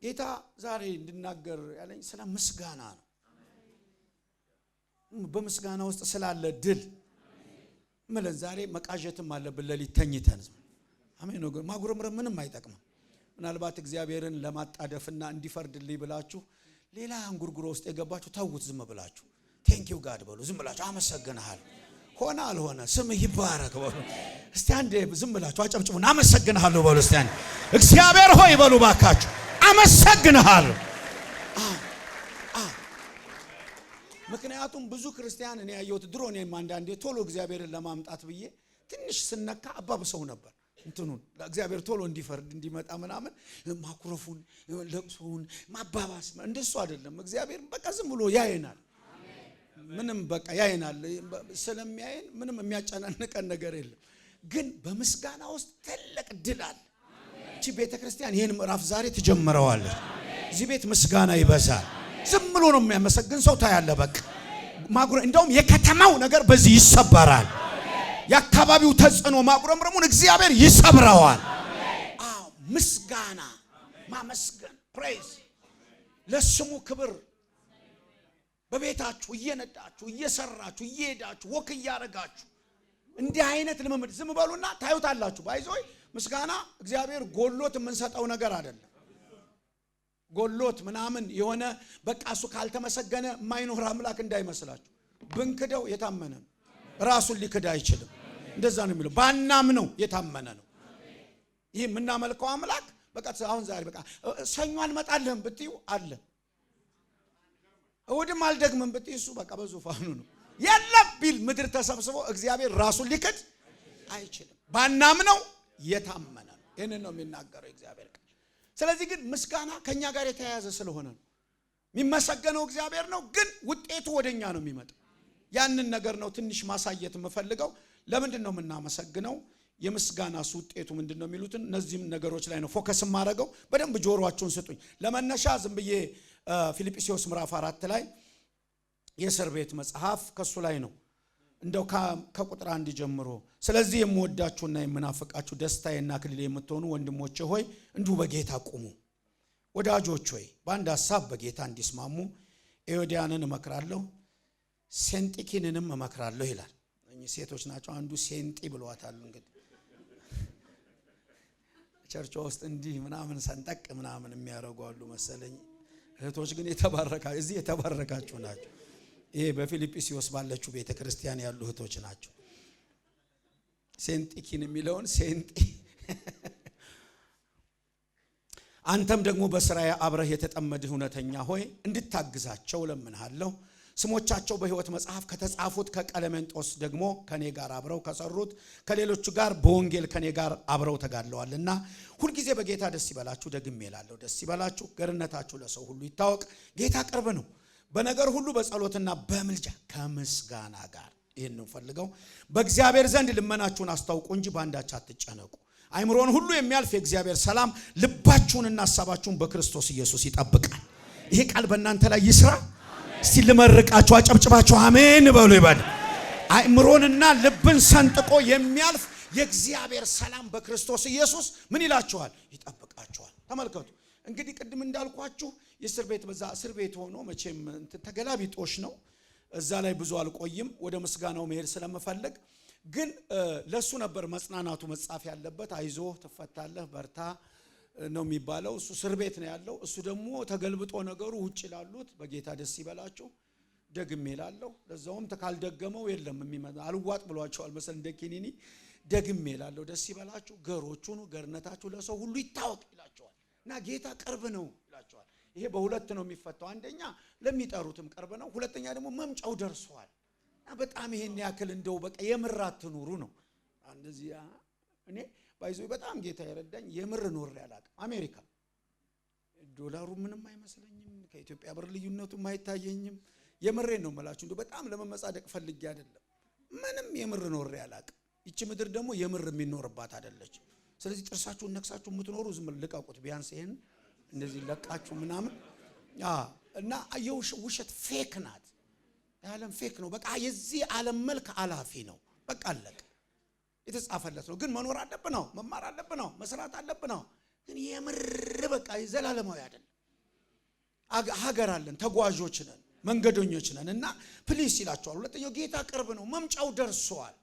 ጌታ ዛሬ እንድናገር ያለኝ ስለ ምስጋና ነው። በምስጋና ውስጥ ስላለ ድል ማለት ዛሬ መቃዠትም አለብን ለሊት ተኝተን። አሜን ነው። ማጉረምረም ምንም አይጠቅምም። ምናልባት እግዚአብሔርን ለማጣደፍና እንዲፈርድልኝ ብላችሁ ሌላ አንጉርጉሮ ውስጥ የገባችሁ ተውት። ዝም ብላችሁ ቴንክ ዩ ጋድ በሉ። ዝም ብላችሁ አመሰግናለሁ ሆነ አልሆነ ስምህ ይባረክ በሉ። እስቲ አንዴ ዝም ብላችሁ አጨብጭቡና አመሰግናለሁ በሉ። እስቲ አንዴ እግዚአብሔር ሆይ በሉ ባካችሁ አመሰግናለሁ። ምክንያቱም ብዙ ክርስቲያን እኔ ያየሁት ድሮ እኔም አንዳንዴ ቶሎ እግዚአብሔርን ለማምጣት ብዬ ትንሽ ስነካ አባብሰው ነበር። እንትኑን ለእግዚአብሔር ቶሎ እንዲፈርድ እንዲመጣ ምናምን ማኩረፉን ለቅሶውን ማባባስ እንደሱ አይደለም። እግዚአብሔር በቃ ዝም ብሎ ያየናል። ምንም በቃ ያየናል። ስለሚያየን ምንም የሚያጨናንቀን ነገር የለም። ግን በምስጋና ውስጥ ትልቅ ድል አለ። እቺ ቤተክርስቲያን ይሄን ምዕራፍ ዛሬ ትጀምረዋለች። እዚህ ቤት ምስጋና ይበዛል። ዝም ብሎ ነው የሚያመሰግን ሰው ታያለ። በቃ ማጉረ እንደውም የከተማው ነገር በዚህ ይሰበራል። የአካባቢው ተጽዕኖ ማጉረምረሙን እግዚአብሔር ይሰብረዋል። አዎ ምስጋና ማመስገን ፕሬዝ ለስሙ ክብር በቤታችሁ እየነዳችሁ እየሰራችሁ እየሄዳችሁ ወክ እያረጋችሁ እንዲህ አይነት ልምምድ ዝም በሉና ታዩታላችሁ። ባይዞይ ምስጋና እግዚአብሔር ጎሎት የምንሰጠው ነገር አይደለም። ጎሎት ምናምን የሆነ በቃ እሱ ካልተመሰገነ ማይኖር አምላክ እንዳይመስላችሁ። ብንክደው የታመነ ነው፣ ራሱን ሊክድ አይችልም። እንደዛ ነው የሚለው። ባናምነው የታመነ ነው። ይህ የምናመልከው አምላክ በቃ አሁን ዛሬ በቃ ሰኞ አልመጣልህም ብትዩ አለ፣ እሑድም አልደግምም ብትይ እሱ በቃ በዙፋኑ ነው። የለም ቢል ምድር ተሰብስቦ እግዚአብሔር ራሱን ሊክድ አይችልም። ባናምነው የታመነ ነው። ይህንን ነው የሚናገረው እግዚአብሔር። ስለዚህ ግን ምስጋና ከኛ ጋር የተያያዘ ስለሆነ ነው። የሚመሰገነው እግዚአብሔር ነው፣ ግን ውጤቱ ወደኛ ነው የሚመጣው። ያንን ነገር ነው ትንሽ ማሳየት የምፈልገው። ለምንድን ነው የምናመሰግነው? የምስጋናስ ውጤቱ ምንድነው የሚሉትን እነዚህም ነገሮች ላይ ነው ፎከስ ማድረገው። በደንብ ጆሮአችሁን ስጡኝ። ለመነሻ ዝም ብዬ ፊልጵስዩስ ምዕራፍ 4 ላይ የእስር ቤት መጽሐፍ ከሱ ላይ ነው እንደው ከቁጥር 1 ጀምሮ ስለዚህ የምወዳችሁና የምናፍቃችሁ ደስታዬና አክሊሌ የምትሆኑ ወንድሞቼ ሆይ እንዲሁ በጌታ ቁሙ። ወዳጆች ሆይ በአንድ ሐሳብ በጌታ እንዲስማሙ ኤዎድያንን እመክራለሁ፣ ሴንጢኪንንም እመክራለሁ ይላል። እኚህ ሴቶች ናቸው። አንዱ ሴንጢ ብለዋታል። እንግዲህ ቸርች ውስጥ እንዲህ ምናምን ሰንጠቅ ምናምን የሚያደርጉ አሉ መሰለኝ። እህቶች ግን እዚህ የተባረካችሁ ናቸው። ይሄ በፊልጵስዩስ ባለችው ቤተክርስቲያን ያሉ እህቶች ናቸው። ሴንጢኪን የሚለውን ሴንጢ አንተም ደግሞ በስራዬ አብረህ የተጠመድህ እውነተኛ ሆይ እንድታግዛቸው ለምንሃለሁ። ስሞቻቸው በሕይወት መጽሐፍ ከተጻፉት ከቀለሜንጦስ ደግሞ ከኔ ጋር አብረው ከሰሩት ከሌሎቹ ጋር በወንጌል ከኔ ጋር አብረው ተጋድለዋልና ሁልጊዜ በጌታ ደስ ይበላችሁ። ደግሜ እላለሁ ደስ ይበላችሁ። ገርነታችሁ ለሰው ሁሉ ይታወቅ፣ ጌታ ቅርብ ነው። በነገር ሁሉ በጸሎትና በምልጃ ከምስጋና ጋር ይሄን ነው ፈልገው በእግዚአብሔር ዘንድ ልመናችሁን አስታውቁ እንጂ ባንዳች አትጨነቁ። አይምሮን ሁሉ የሚያልፍ የእግዚአብሔር ሰላም ልባችሁንና ሐሳባችሁን በክርስቶስ ኢየሱስ ይጠብቃል። ይሄ ቃል በእናንተ ላይ ይስራ። እስቲ ልመርቃችሁ፣ አጨብጭባችሁ አሜን በሉ ይባል። አይምሮንና ልብን ሰንጥቆ የሚያልፍ የእግዚአብሔር ሰላም በክርስቶስ ኢየሱስ ምን ይላችኋል? ይጠብቃችኋል። ተመልከቱ እንግዲህ ቅድም እንዳልኳችሁ የእስር ቤት በዛ እስር ቤት ሆኖ መቼም ተገላቢጦሽ ነው። እዛ ላይ ብዙ አልቆይም፣ ወደ ምስጋናው መሄድ ስለምፈልግ። ግን ለሱ ነበር መጽናናቱ መጻፍ ያለበት። አይዞ ትፈታለህ በርታ ነው የሚባለው። እሱ እስር ቤት ነው ያለው። እሱ ደግሞ ተገልብጦ ነገሩ ውጭ ላሉት በጌታ ደስ ይበላችሁ ደግሜ እላለሁ። ለዛውም ካልደገመው የለም የሚመጣ አልዋጥ ብሏቸዋል መሰል እንደ ኪኒኒ ደግሜ እላለሁ ደስ ይበላችሁ። ገሮቹን ገርነታችሁ ለሰው ሁሉ ይታወቅ ይላቸዋል። እና ጌታ ቅርብ ነው ይላቸዋል። ይሄ በሁለት ነው የሚፈታው። አንደኛ ለሚጠሩትም ቅርብ ነው፣ ሁለተኛ ደግሞ መምጫው ደርሷል። እና በጣም ይሄን ያክል እንደው በቃ የምራት ኑሩ ነው። እንደዚህ እኔ ባይዞይ በጣም ጌታ ይረዳኝ የምር ኖር ያላቀ አሜሪካ ዶላሩ ምንም አይመስለኝም፣ ከኢትዮጵያ ብር ልዩነቱ አይታየኝም። የምሬን ነው የምላችሁ። እንደው በጣም ለመመጻደቅ ፈልጌ አይደለም። ምንም የምር ኖር ያላቀ ይቺ ምድር ደግሞ የምር የሚኖርባት አይደለች። ስለዚህ ጥርሳችሁን ነክሳችሁ የምትኖሩ ዝም ልቀቁት። ቢያንስ ይሄን እንደዚህ ለቃችሁ ምናምን እና የውሸት ፌክ ናት። የዓለም ፌክ ነው። በቃ የዚህ ዓለም መልክ አላፊ ነው። በቃ አለቀ። የተጻፈለት ነው። ግን መኖር አለብን ነው፣ መማር አለብን ነው፣ መስራት አለብን ነው። ግን የምር በቃ ዘላለማዊ አይደለም። ሀገር አለን፣ ተጓዦች ነን፣ መንገደኞች ነን እና ፕሊስ ይላቸዋል። ሁለተኛው ጌታ ቅርብ ነው፣ መምጫው ደርሷል።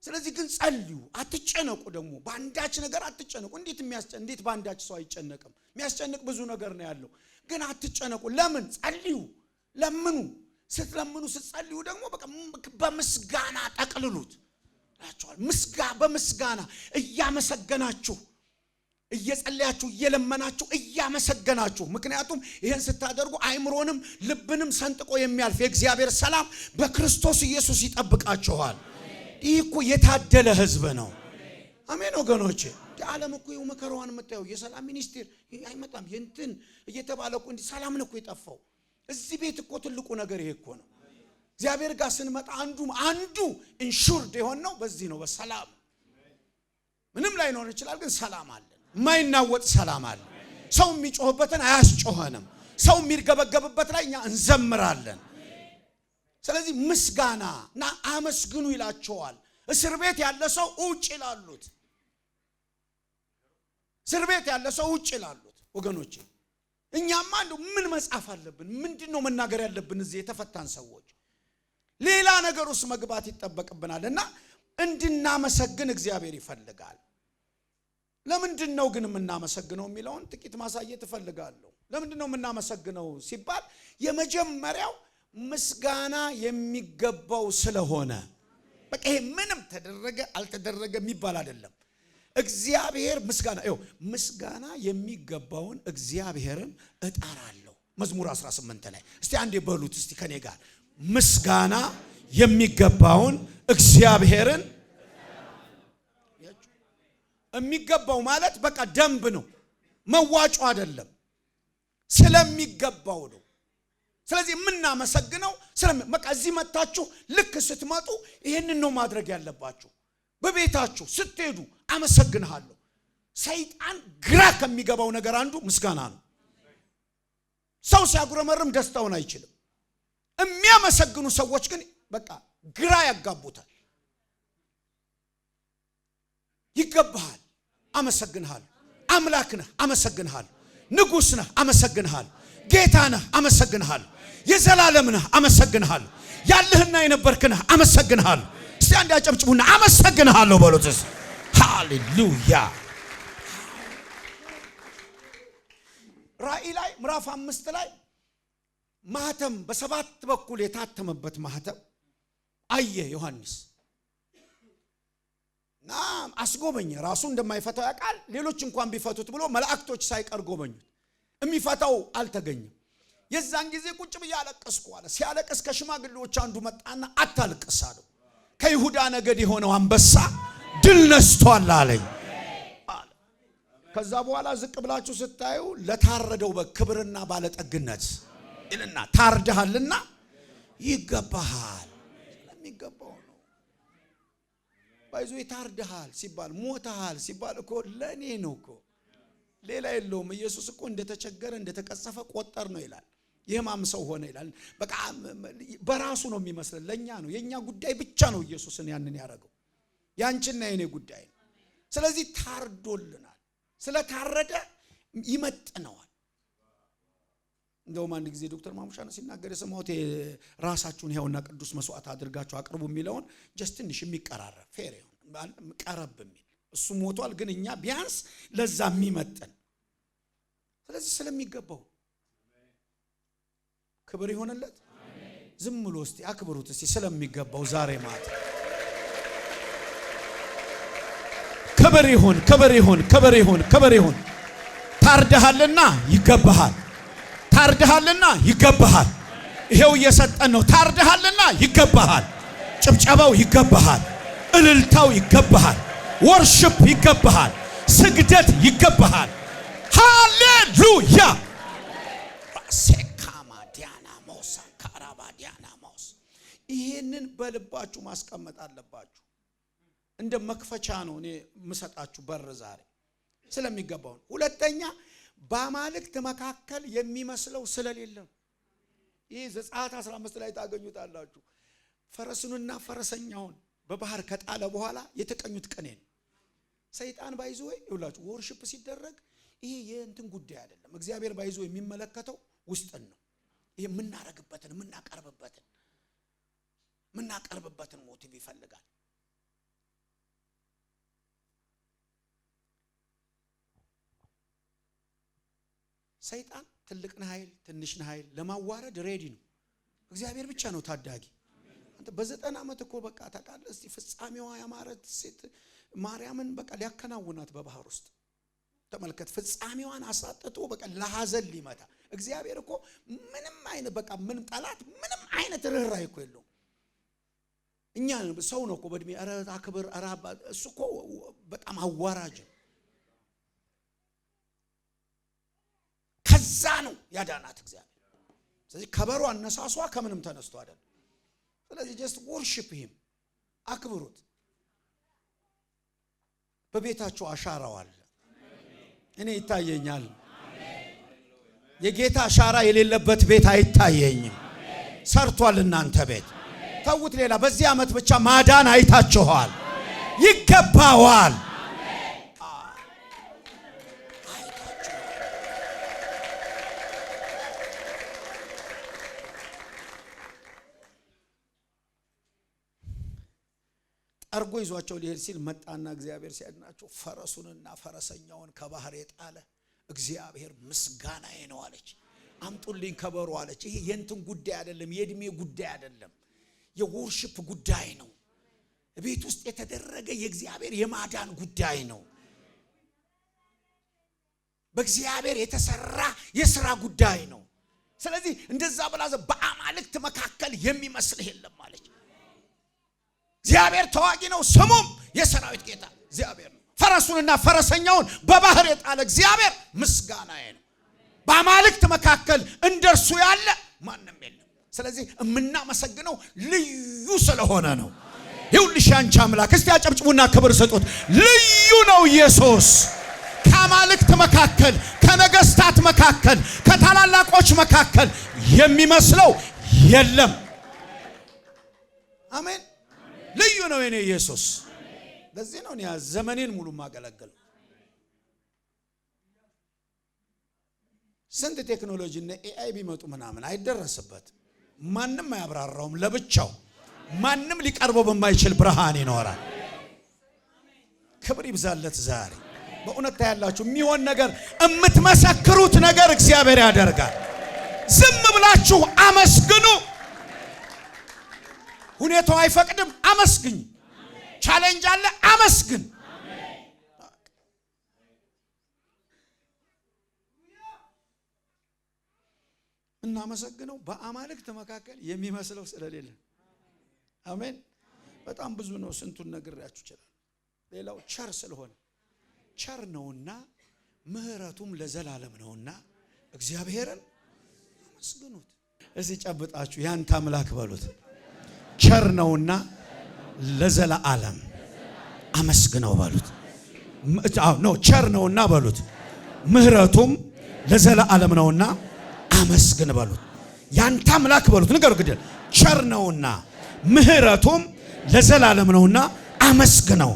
ስለዚህ ግን ጸልዩ፣ አትጨነቁ። ደግሞ በአንዳች ነገር አትጨነቁ። እንዴት በአንዳች ሰው አይጨነቅም? የሚያስጨንቅ ብዙ ነገር ነው ያለው። ግን አትጨነቁ። ለምን? ጸልዩ፣ ለምኑ። ስትለምኑ ስትጸልዩ ደግሞ በምስጋና ጠቅልሉት ያቻል። በምስጋና እያመሰገናችሁ እየጸለያችሁ እየለመናችሁ እያመሰገናችሁ። ምክንያቱም ይሄን ስታደርጉ አይምሮንም ልብንም ሰንጥቆ የሚያልፍ የእግዚአብሔር ሰላም በክርስቶስ ኢየሱስ ይጠብቃችኋል። ይህ እኮ የታደለ ህዝብ ነው። አሜን ወገኖቼ። ዓለም እኮ ይኸው መከራዋን የምታየው የሰላም ሚኒስቴር አይመጣም የእንትን እየተባለ እኮ እንዲህ ሰላምን እኮ የጠፋው። እዚህ ቤት እኮ ትልቁ ነገር ይሄ እኮ ነው። እግዚአብሔር ጋር ስንመጣ አንዱ ኢንሹርድ የሆነው በዚህ ነው፣ በሰላም። ምንም ላይኖር ይችላል፣ ግን ሰላም አለ፣ የማይናወጥ ሰላም አለ። ሰው የሚጮህበትን አያስጮኸንም። ሰው የሚርገበገብበት ላይ እኛ እንዘምራለን። ስለዚህ ምስጋናና አመስግኑ ይላቸዋል። እስር ቤት ያለ ሰው ውጭ ይላሉት፣ እስር ቤት ያለ ሰው ውጭ ይላሉት። ወገኖቼ እኛማ እንደው ምን መጻፍ አለብን? ምንድነው መናገር ያለብን? እዚህ የተፈታን ሰዎች ሌላ ነገር ውስጥ መግባት ይጠበቅብናልና እንድናመሰግን እግዚአብሔር ይፈልጋል። ለምንድነው ግን የምናመሰግነው የሚለውን ጥቂት ማሳየት እፈልጋለሁ። ለምንድነው የምናመሰግነው ሲባል የመጀመሪያው ምስጋና የሚገባው ስለሆነ። በቃ ይሄ ምንም ተደረገ አልተደረገ የሚባል አይደለም። እግዚአብሔር ምስጋና የሚገባውን እግዚአብሔርን እጠራለሁ። መዝሙር 18 ላይ እስቲ አንዴ በሉት እስቲ ከኔ ጋር ምስጋና የሚገባውን እግዚአብሔርን። የሚገባው ማለት በቃ ደንብ ነው፣ መዋጮ አይደለም፣ ስለሚገባው ነው። ስለዚህ የምናመሰግነው በቃ እዚህ መጣችሁ ልክ ስትመጡ ይሄንን ነው ማድረግ ያለባችሁ። በቤታችሁ ስትሄዱ አመሰግንሃለሁ። ሰይጣን ግራ ከሚገባው ነገር አንዱ ምስጋና ነው። ሰው ሲያጉረመርም ደስታውን አይችልም። የሚያመሰግኑ ሰዎች ግን በቃ ግራ ያጋቡታል። ይገባሃል፣ አመሰግንሃለሁ። አምላክ ነህ፣ አመሰግንሃለሁ። ንጉሥ ነህ፣ አመሰግንሃለሁ። ጌታ ነህ፣ አመሰግንሃለሁ። የዘላለም ነህ፣ አመሰግንሃለሁ። ያለህና የነበርክ ነህ፣ አመሰግንሃለሁ። እስቲ አንድ ያጨብጭቡና አመሰግንሃለሁ በሉት። ሃሌሉያ። ራእይ ላይ ምዕራፍ 5 ላይ ማህተም በሰባት በኩል የታተመበት ማህተም አየ ዮሐንስ እና አስጎበኘ። ራሱ እንደማይፈታው ያውቃል። ሌሎች እንኳን ቢፈቱት ብሎ መላእክቶች ሳይቀር ጎበኙት። የሚፈታው አልተገኘም። የዛን ጊዜ ቁጭ ብዬ አለቀስኩ አለ። ሲያለቅስ ከሽማግሌዎች አንዱ መጣና አታልቅስ አለው። ከይሁዳ ነገድ የሆነው አንበሳ ድል ነስቷል አለኝ። ከዛ በኋላ ዝቅ ብላችሁ ስታዩ ለታረደው በክብርና ባለጠግነት ይልና ታርደሃልና ይገባሃል። ለሚገባው ነው ባይዞ ታርደሃል ሲባል ሞተሃል ሲባል እኮ ለኔ ነው እኮ ሌላ የለውም። ኢየሱስ እኮ እንደተቸገረ እንደተቀጸፈ ቆጠር ነው ይላል። የሕማም ሰው ሆነ ይላል። በቃ በራሱ ነው የሚመስለን፣ ለኛ ነው የኛ ጉዳይ ብቻ ነው ኢየሱስን ያንን ያደረገው። ያንቺና የኔ ጉዳይ ነው። ስለዚህ ታርዶልናል። ስለታረደ ይመጥነዋል። እንደውም አንድ ጊዜ ዶክተር ማሙሻ ነው ሲናገር የሰማሁት ራሳችሁን ሕያውና ቅዱስ መስዋዕት አድርጋችሁ አቅርቡ የሚለውን ጀስት ትንሽ የሚቀራረብ ፌር ቀረብ የሚል እሱ ሞቷል፣ ግን እኛ ቢያንስ ለዛ የሚመጥን። ስለዚህ ስለሚገባው ክብር ይሆንለት። ዝም ብሎ እስቲ አክብሩት እስቲ ስለሚገባው ዛሬ ማታ ክብር ይሁን፣ ክብር ይሁን፣ ክብር ይሁን፣ ክብር ይሁን። ታርደሃልና ይገባሃል። ታርደሃልና ይገባሃል። ይሄው እየሰጠን ነው። ታርደሃልና ይገባሃል። ጭብጨባው ይገባሃል። እልልታው ይገባሃል። ወርሺፕ ይገባሃል። ስግደት ይገባሃል። ሃሌሉያ። ራሴካማ ዲያናሞስ ካራባ ዲያናሞስ። ይሄንን በልባችሁ ማስቀመጥ አለባችሁ። እንደ መክፈቻ ነው እኔ የምሰጣችሁ በር ዛሬ ስለሚገባው። ሁለተኛ በአማልክት መካከል የሚመስለው ስለሌለ ይህ ዘጸአት 15 ላይ ታገኙታላችሁ። ፈረሱንና ፈረሰኛውን በባህር ከጣለ በኋላ የተቀኙት ቅኔ ነው። ሰይጣን ባይዞ ይውላችሁ ወርሺፕ ሲደረግ ይሄ የእንትን ጉዳይ አይደለም። እግዚአብሔር ባይዞ የሚመለከተው ውስጥን ነው። ይሄ የምናረግበትን የምናቀርብበትን ሞቲቭ ይፈልጋል። ሰይጣን ትልቅን ኃይል ትንሽን ኃይል ለማዋረድ ሬዲ ነው። እግዚአብሔር ብቻ ነው ታዳጊ። አንተ በ90 ዓመት እኮ በቃ ታውቃለህ። እስቲ ፍጻሜዋ ያማረት ሴት ማርያምን በቃ ሊያከናውናት በባህር ውስጥ ተመልከት። ፍጻሜዋን አሳጥቶ በቃ ለሐዘን ሊመታ እግዚአብሔር እኮ ምንም አይነት በቃ ምንም ጠላት ምንም አይነት ርህራሄ እኮ የለውም። እኛ ሰው ነው እኮ በእድሜ ኧረ አክብር ኧረ እሱ እኮ በጣም አዋራጅ ከዛ ነው ያዳናት እግዚአብሔር። ስለዚህ ከበሮ አነሳሷ ከምንም ተነስቶ አይደለም። ስለዚህ just worship him አክብሩት። በቤታችሁ አሻራው አለ። እኔ ይታየኛል። የጌታ አሻራ የሌለበት ቤት አይታየኝም። ሰርቷል እናንተ ቤት ተውት። ሌላ በዚህ ዓመት ብቻ ማዳን አይታችኋል። ይገባዋል። አርጎ ይዟቸው ሊሄድ ሲል መጣና እግዚአብሔር ሲያድናቸው ፈረሱንና ፈረሰኛውን ከባህር የጣለ እግዚአብሔር ምስጋናዬ ነው አለች። አምጡልኝ ከበሮ አለች። ይሄ የእንትን ጉዳይ አይደለም፣ የእድሜ ጉዳይ አይደለም፣ የወርሺፕ ጉዳይ ነው። ቤት ውስጥ የተደረገ የእግዚአብሔር የማዳን ጉዳይ ነው። በእግዚአብሔር የተሰራ የሥራ ጉዳይ ነው። ስለዚህ እንደዛ ብላዘ በአማልክት መካከል የሚመስል የለም አለች። እግዚአብሔር ተዋጊ ነው፣ ስሙም የሰራዊት ጌታ እግዚአብሔር ነው። ፈረሱንና ፈረሰኛውን በባህር የጣለ እግዚአብሔር ምስጋናዬ ነው። በአማልክት መካከል እንደርሱ ያለ ማንም የለም። ስለዚህ የምናመሰግነው ልዩ ስለሆነ ነው። ይሁንልሽ አንቺ አምላክ። እስቲ አጨብጭቡና ክብር ስጡት። ልዩ ነው ኢየሱስ። ከአማልክት መካከል፣ ከነገስታት መካከል፣ ከታላላቆች መካከል የሚመስለው የለም። አሜን። ልዩ ነው የኔ ኢየሱስ። ለዚህ ነው ያ ዘመኔን ሙሉ ማገለግል። ስንት ቴክኖሎጂ እና ኤአይ ቢመጡ ምናምን አይደረስበት። ማንም አያብራራውም ለብቻው። ማንም ሊቀርበው በማይችል ብርሃን ይኖራል። ክብር ይብዛለት። ዛሬ በእውነት ታያላችሁ የሚሆን ነገር የምትመሰክሩት ነገር እግዚአብሔር ያደርጋል። ዝም ብላችሁ አመስግኑ። ሁኔታው አይፈቅድም፣ አመስግኝ። ቻሌንጅ አለ፣ አመስግን። እናመሰግነው በአማልክት መካከል የሚመስለው ስለሌለ። አሜን። በጣም ብዙ ነው፣ ስንቱን ነግሬያችሁ ይችላል። ሌላው ቸር ስለሆነ ቸር ነውና ምህረቱም ለዘላለም ነውና እግዚአብሔርን አመስግኑት። እዚህ ጨብጣችሁ ያንተ አምላክ በሉት። ቸር ነውና ለዘላለም አመስግነው በሉት። ነው ቸር ነውና በሉት። ምህረቱም ለዘላለም ነውና አመስግን በሉት። ያንተ አምላክ በሉት። ንገሩ ግዴል ቸር ነውና ምህረቱም ለዘላለም ነውና አመስግነው።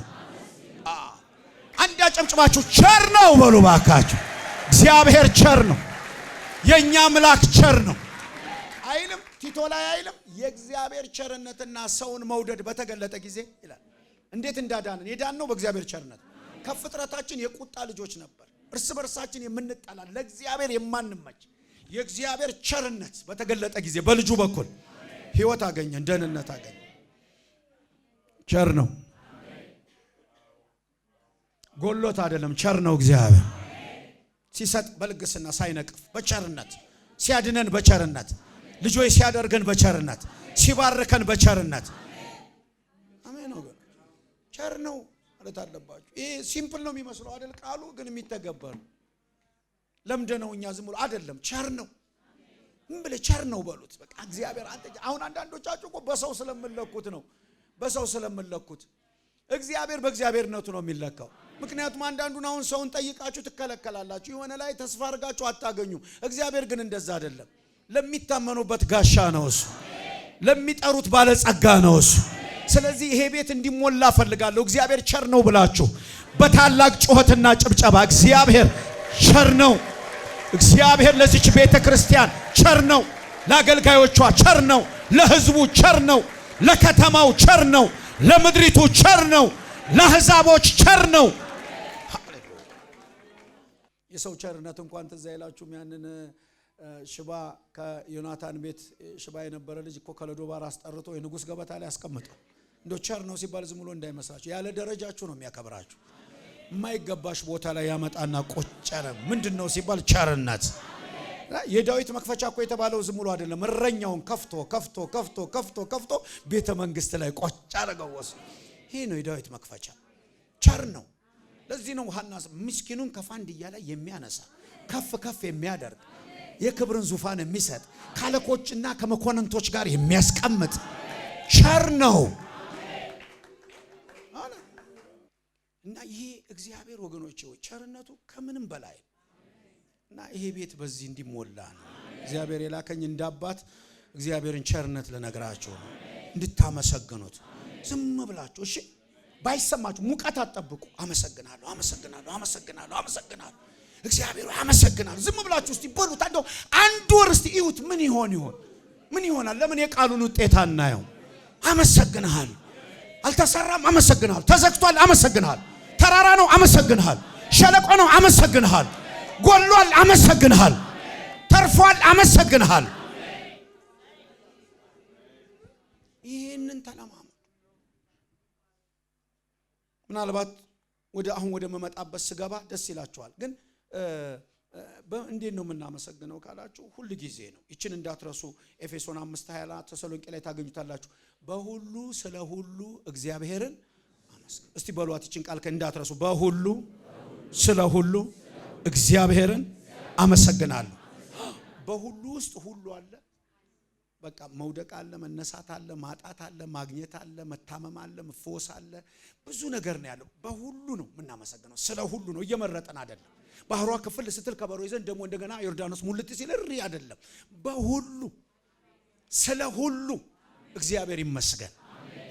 አንድ ያጨብጭባችሁ ቸር ነው በሉ ባካችሁ። እግዚአብሔር ቸር ነው። የኛ አምላክ ቸር ነው አይልም? ቲቶ ላይ አይልም? የእግዚአብሔር ቸርነትና ሰውን መውደድ በተገለጠ ጊዜ ይላል። እንዴት እንዳዳነን የዳነው በእግዚአብሔር ቸርነት። ከፍጥረታችን የቁጣ ልጆች ነበር፣ እርስ በርሳችን የምንጠላ ለእግዚአብሔር የማንመች። የእግዚአብሔር ቸርነት በተገለጠ ጊዜ በልጁ በኩል ሕይወት አገኘን፣ ደህንነት አገኘን። ቸር ነው። ጎሎት አይደለም፣ ቸር ነው እግዚአብሔር። ሲሰጥ በልግስና ሳይነቅፍ በቸርነት ሲያድነን በቸርነት ልጆች ሲያደርገን በቸርነት ሲባርከን በቸርነት አሜን። ወገን ቸር ነው ማለት አለባችሁ። ይሄ ሲምፕል ነው የሚመስለው አይደል? ቃሉ ግን የሚተገበር ለምደነው እኛ ዝም ብሎ አይደለም። ቸር ነው ምን ብለ ቸር ነው በሉት። በቃ እግዚአብሔር አንተ አሁን አንዳንዶቻችሁ እኮ በሰው ስለምለኩት ነው፣ በሰው ስለምለኩት። እግዚአብሔር በእግዚአብሔርነቱ ነው የሚለካው። ምክንያቱም አንዳንዱን አሁን ሰውን ጠይቃችሁ ትከለከላላችሁ፣ የሆነ ላይ ተስፋ አድርጋችሁ አታገኙ። እግዚአብሔር ግን እንደዛ አይደለም። ለሚታመኑበት ጋሻ ነው እሱ፣ ለሚጠሩት ባለጸጋ ነው እሱ። ስለዚህ ይሄ ቤት እንዲሞላ ፈልጋለሁ። እግዚአብሔር ቸር ነው ብላችሁ በታላቅ ጩኸትና ጭብጨባ እግዚአብሔር ቸር ነው፣ እግዚአብሔር ለዚች ቤተ ክርስቲያን ቸር ነው። ለአገልጋዮቿ ቸር ነው። ለሕዝቡ ቸር ነው። ለከተማው ቸር ነው። ለምድሪቱ ቸር ነው። ለአሕዛቦች ቸር ነው። የሰው ቸርነት እንኳን ትዝ አይላችሁም? ያንን ሽባ ከዮናታን ቤት ሽባ የነበረ ልጅ እኮ ከለዶባር አስጠርቶ የንጉሥ ገበታ ላይ አስቀምጠው። እንዶ ቸር ነው ሲባል ዝም ብሎ እንዳይመስላችሁ፣ ያለ ደረጃችሁ ነው የሚያከብራችሁ። የማይገባሽ ቦታ ላይ ያመጣና ቆጨረ። ምንድነው ሲባል ቸርነት። የዳዊት መክፈቻ እኮ የተባለው ዝም ብሎ አይደለም። እረኛውን ከፍቶ ቤተ መንግስት ላይ ቆጭ አረገው ወሰደ። ይሄ ነው የዳዊት መክፈቻ። ቸር ነው። ለዚህ ነው ሐና ምስኪኑን ከፋንድያ ላይ የሚያነሳ ከፍ የሚያደርግ የክብርን ዙፋን የሚሰጥ ካለቆችና ከመኮንንቶች ጋር የሚያስቀምጥ ቸር ነው። እና ይሄ እግዚአብሔር ወገኖቼ ቸርነቱ ከምንም በላይ እና ይሄ ቤት በዚህ እንዲሞላ ነው እግዚአብሔር የላከኝ እንዳባት እግዚአብሔርን ቸርነት ለነግራችሁ ነው እንድታመሰግኑት። ዝም ብላችሁ እሺ ባይሰማችሁ ሙቀት አትጠብቁ። አመሰግናለሁ እግዚአብሔር አመሰግናለሁ ዝም ብላችሁ እስቲ በሉት። አንድ ወር እስቲ እዩት ምን ይሆናል? ለምን የቃሉን ውጤት አናየው? አመሰግናለሁ። አልተሰራም አመሰግናለሁ። ተዘግቷል አመሰግናለሁ። ተራራ ነው አመሰግናለሁ። ሸለቆ ነው አመሰግናለሁ። ጎሏል አመሰግናለሁ። ተርፏል አመሰግናለሁ። ይሄንን ተለማመዱ። ምናልባት አሁን ወደ መመጣበት ስገባ ደስ ይላችኋል። ግን እንዴት ነው የምናመሰግነው ካላችሁ ሁሉ ጊዜ ነው። ይችን እንዳትረሱ። ኤፌሶን 5:20 ተሰሎንቄ ላይ ታገኙታላችሁ። በሁሉ ስለ ሁሉ እግዚአብሔርን አመስግኑ። እስቲ በሏት ይችን ቃል እንዳትረሱ። በሁሉ ስለ ሁሉ እግዚአብሔርን አመሰግናለሁ። በሁሉ ውስጥ ሁሉ አለ። በቃ መውደቅ አለ፣ መነሳት አለ፣ ማጣት አለ፣ ማግኘት አለ፣ መታመም አለ፣ መፈወስ አለ። ብዙ ነገር ነው ያለው። በሁሉ ነው የምናመሰግነው። ስለ ሁሉ ነው፣ እየመረጠን አይደለም። ባህሯ ክፍል ስትል ከበሮ ይዘን ደግሞ እንደገና ዮርዳኖስ ሙልት ሲል እሪ አይደለም። በሁሉ ስለ ሁሉ እግዚአብሔር ይመስገን።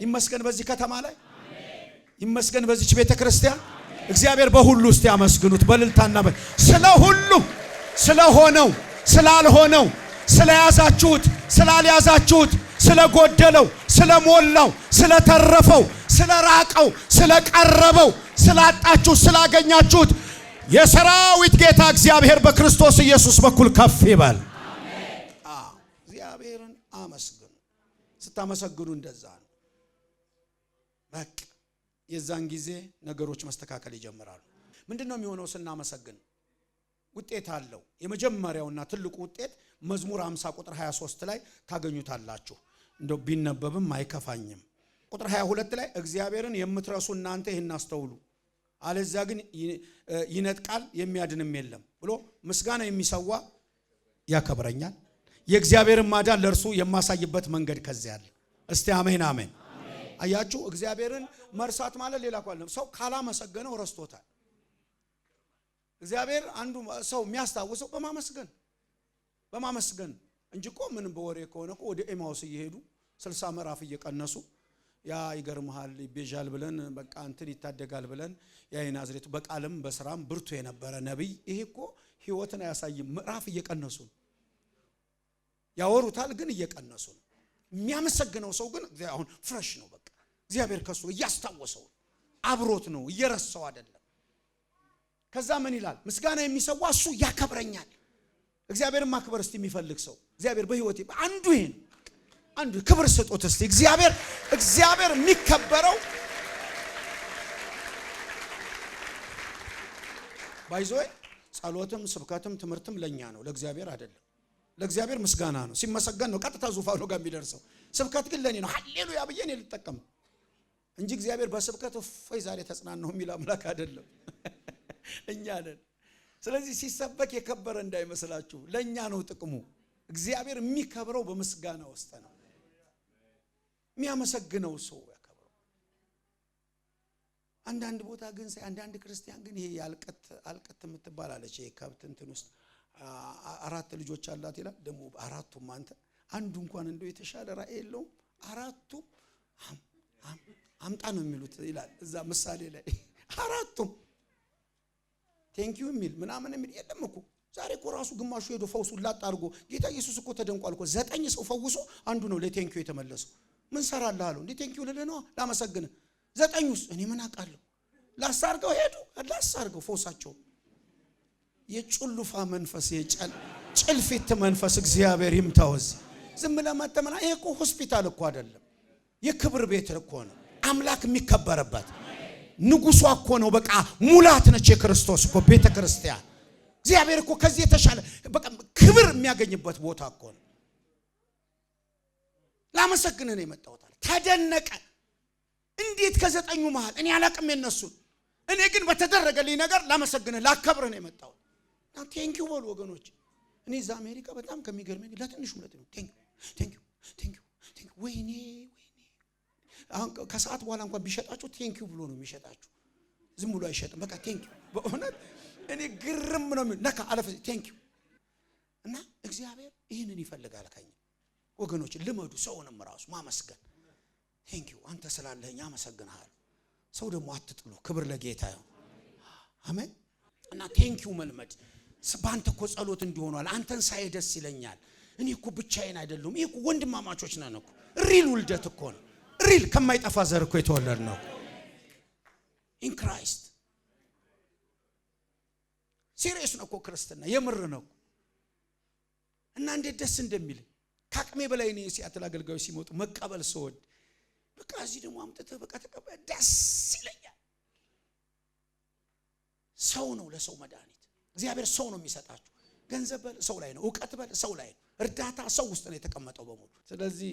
ይመስገን በዚህ ከተማ ላይ ይመስገን በዚች ቤተ ክርስቲያን እግዚአብሔር በሁሉ ውስጥ ያመስግኑት በእልልታና ስለ ሁሉ ስለሆነው ስላልሆነው ስለያዛችሁት ስላልያዛችሁት ስለጎደለው ስለሞላው ስለተረፈው ስለራቀው ስለቀረበው ስላጣችሁ ስላገኛችሁት የሰራዊት ጌታ እግዚአብሔር በክርስቶስ ኢየሱስ በኩል ከፍ ይበል። እግዚአብሔርን አመስግኑ። ስታመሰግኑ እንደዛ ነው። በቃ የዛን ጊዜ ነገሮች መስተካከል ይጀምራሉ። ምንድነው የሚሆነው ስናመሰግን? ውጤት አለው። የመጀመሪያውና ትልቁ ውጤት መዝሙር 50 ቁጥር 23 ላይ ታገኙታላችሁ። እንደው ቢነበብም አይከፋኝም። ቁጥር 22 ላይ እግዚአብሔርን የምትረሱ እናንተ ይህን አስተውሉ፣ አለዚያ ግን ይነጥቃል የሚያድንም የለም ብሎ ምስጋና የሚሰዋ ያከብረኛል፣ የእግዚአብሔርን ማዳን ለእርሱ የማሳይበት መንገድ ከዚያ አለ። እስቲ አሜን አሜን። አያችሁ እግዚአብሔርን መርሳት ማለት ሌላ አይደለም። ሰው ካላመሰገነው ረስቶታል። እግዚአብሔር አንዱ ሰው የሚያስታውሰው በማመስገን እንጂ እኮ ምንም በወሬ ከሆነ እኮ ወደ ኤማውስ እየሄዱ 60 ምዕራፍ እየቀነሱ ያ ይገርምሃል ይቤዣል ብለን በቃ እንትን ይታደጋል ብለን ያ የናዝሬቱ በቃልም በስራም ብርቱ የነበረ ነብይ ይሄ እኮ ህይወትን አያሳይም። ምዕራፍ እየቀነሱ ያወሩታል ግን እየቀነሱ ነው። የሚያመሰግነው ሰው ግን አሁን ፍሬሽ ነው። በቃ እግዚአብሔር ከሱ እያስታወሰው አብሮት ነው፣ እየረሳው አይደለም። ከዛ ምን ይላል? ምስጋና የሚሰዋ እሱ ያከብረኛል። እግዚአብሔርን ማክበር እስቲ የሚፈልግ ሰው እግዚአብሔር በህይወቴ አንዱ ይሄን አንዱ ክብር ስጡት እስቲ። እግዚአብሔር የሚከበረው ባይዞይ ጸሎትም ስብከትም ትምህርትም ለኛ ነው፣ ለእግዚአብሔር አይደለም። ለእግዚአብሔር ምስጋና ነው፣ ሲመሰገን ነው ቀጥታ ዙፋኑ ጋር የሚደርሰው። ስብከት ግን ለኔ ነው፣ ሃሌሉያ ብዬ ነው ልጠቀም እንጂ እግዚአብሔር በስብከት እፎይ ዛሬ ተጽናናሁ የሚል አምላክ አይደለም። እኛ ነን። ስለዚህ ሲሰበክ የከበረ እንዳይመስላችሁ፣ ለኛ ነው ጥቅሙ። እግዚአብሔር የሚከብረው በምስጋና ውስጥ ነው። የሚያመሰግነው ሰው ያከብረው። አንዳንድ ቦታ ግን አንዳንድ ክርስቲያን ግን ይሄ አልቀት የምትባል አለች። ይሄ ከብት እንትን ውስጥ 4 ልጆች አላት ይላል። ደግሞ አራቱም አንዱ እንኳን እንደው የተሻለ ራእይ የለውም። አራቱም አምጣ ነው የሚሉት ይላል እዛ ምሳሌ ላይ። አራቱም ቴንኪው የሚል ምናምን የሚል የለም እኮ ዛሬ እኮ ራሱ ግማሹ ሄዶ ፈውሱን ላጥ አድርጎ ጌታ ኢየሱስ እኮ ተደንቋል እኮ 9 ሰው ፈውሶ አንዱ ነው ለቴንኪው የተመለሰው። ምን ሰራልህ አለው። እንዴ ቴንኪው ልልህ ነው ላመሰግን። 9ኙስ እኔ ምን አውቃለሁ ላሳርገው ሄዱ ላሳርገው ፈውሳቸው። የጩሉፋ መንፈስ ጭልፊት መንፈስ እግዚአብሔር ይምታውዝ። ዝም ለማተመና ይሄ እኮ ሆስፒታል እኮ አይደለም የክብር ቤት እኮ ነው። አምላክ የሚከበረበት ንጉሷ እኮ ነው። በቃ ሙላት ነች የክርስቶስ እኮ ቤተ ክርስቲያን። እግዚአብሔር እኮ ከዚህ የተሻለ በቃ ክብር የሚያገኝበት ቦታ እኮ ነው። ላመሰግንህ ነው የመጣሁት። ተደነቀ። እንዴት ከ9ኙ መሃል እኔ አላቅም የነሱን፣ እኔ ግን በተደረገልኝ ነገር ላመሰግንህ ላከብርህ ነው የመጣሁት። እና ቴንኪው በሉ ወገኖች። እኔ እዛ አሜሪካ በጣም ከሚገርመኝ ለትንሽ ማለት ነው ቴንኪው ወይኔ አሁን ከሰዓት በኋላ እንኳን ቢሸጣችሁ ቴንኪው ብሎ ነው የሚሸጣችሁ። ዝም ብሎ አይሸጥም። በቃ ቴንኪው በእውነት እኔ ግርም ነው ነካ አለፈ ቴንኪው። እና እግዚአብሔር ይህንን ይፈልጋል ከኛ ወገኖች። ልመዱ ሰውንም ራሱ ማመስገን። ቴንኪው አንተ ስላለህኝ አመሰግንሃለሁ። ሰው ደግሞ አትጥሉ። ክብር ለጌታ ይሁን። አሜን። እና ቴንኪው መልመድ። ባንተ እኮ ጸሎት እንዲሆኗል። አንተን ሳይ ደስ ይለኛል። እኔ እኮ ብቻዬን አይደለም። ይሄ እኮ ወንድማማቾች ነን እኮ። ሪል ውልደት እኮ ነው። ሪል ከማይጠፋ ዘር እኮ የተወለድ ነው ኢን ክራይስት። ሲሪየስ ነው እኮ ክርስትና የምር ነው። እና እንዴት ደስ እንደሚል ካቅሜ በላይ ነው። የሲያትል አገልጋዮች ሲመጡ መቀበል ሰውድ በቃ እዚህ ደግሞ አምጥተህ በቃ ተቀበል ደስ ይለኛል። ሰው ነው ለሰው መድኃኒት። እግዚአብሔር ሰው ነው የሚሰጣችሁ። ገንዘብ በል ሰው ላይ ነው፣ ዕውቀት በል ሰው ላይ ነው፣ እርዳታ ሰው ውስጥ ነው የተቀመጠው በሙሉ። ስለዚህ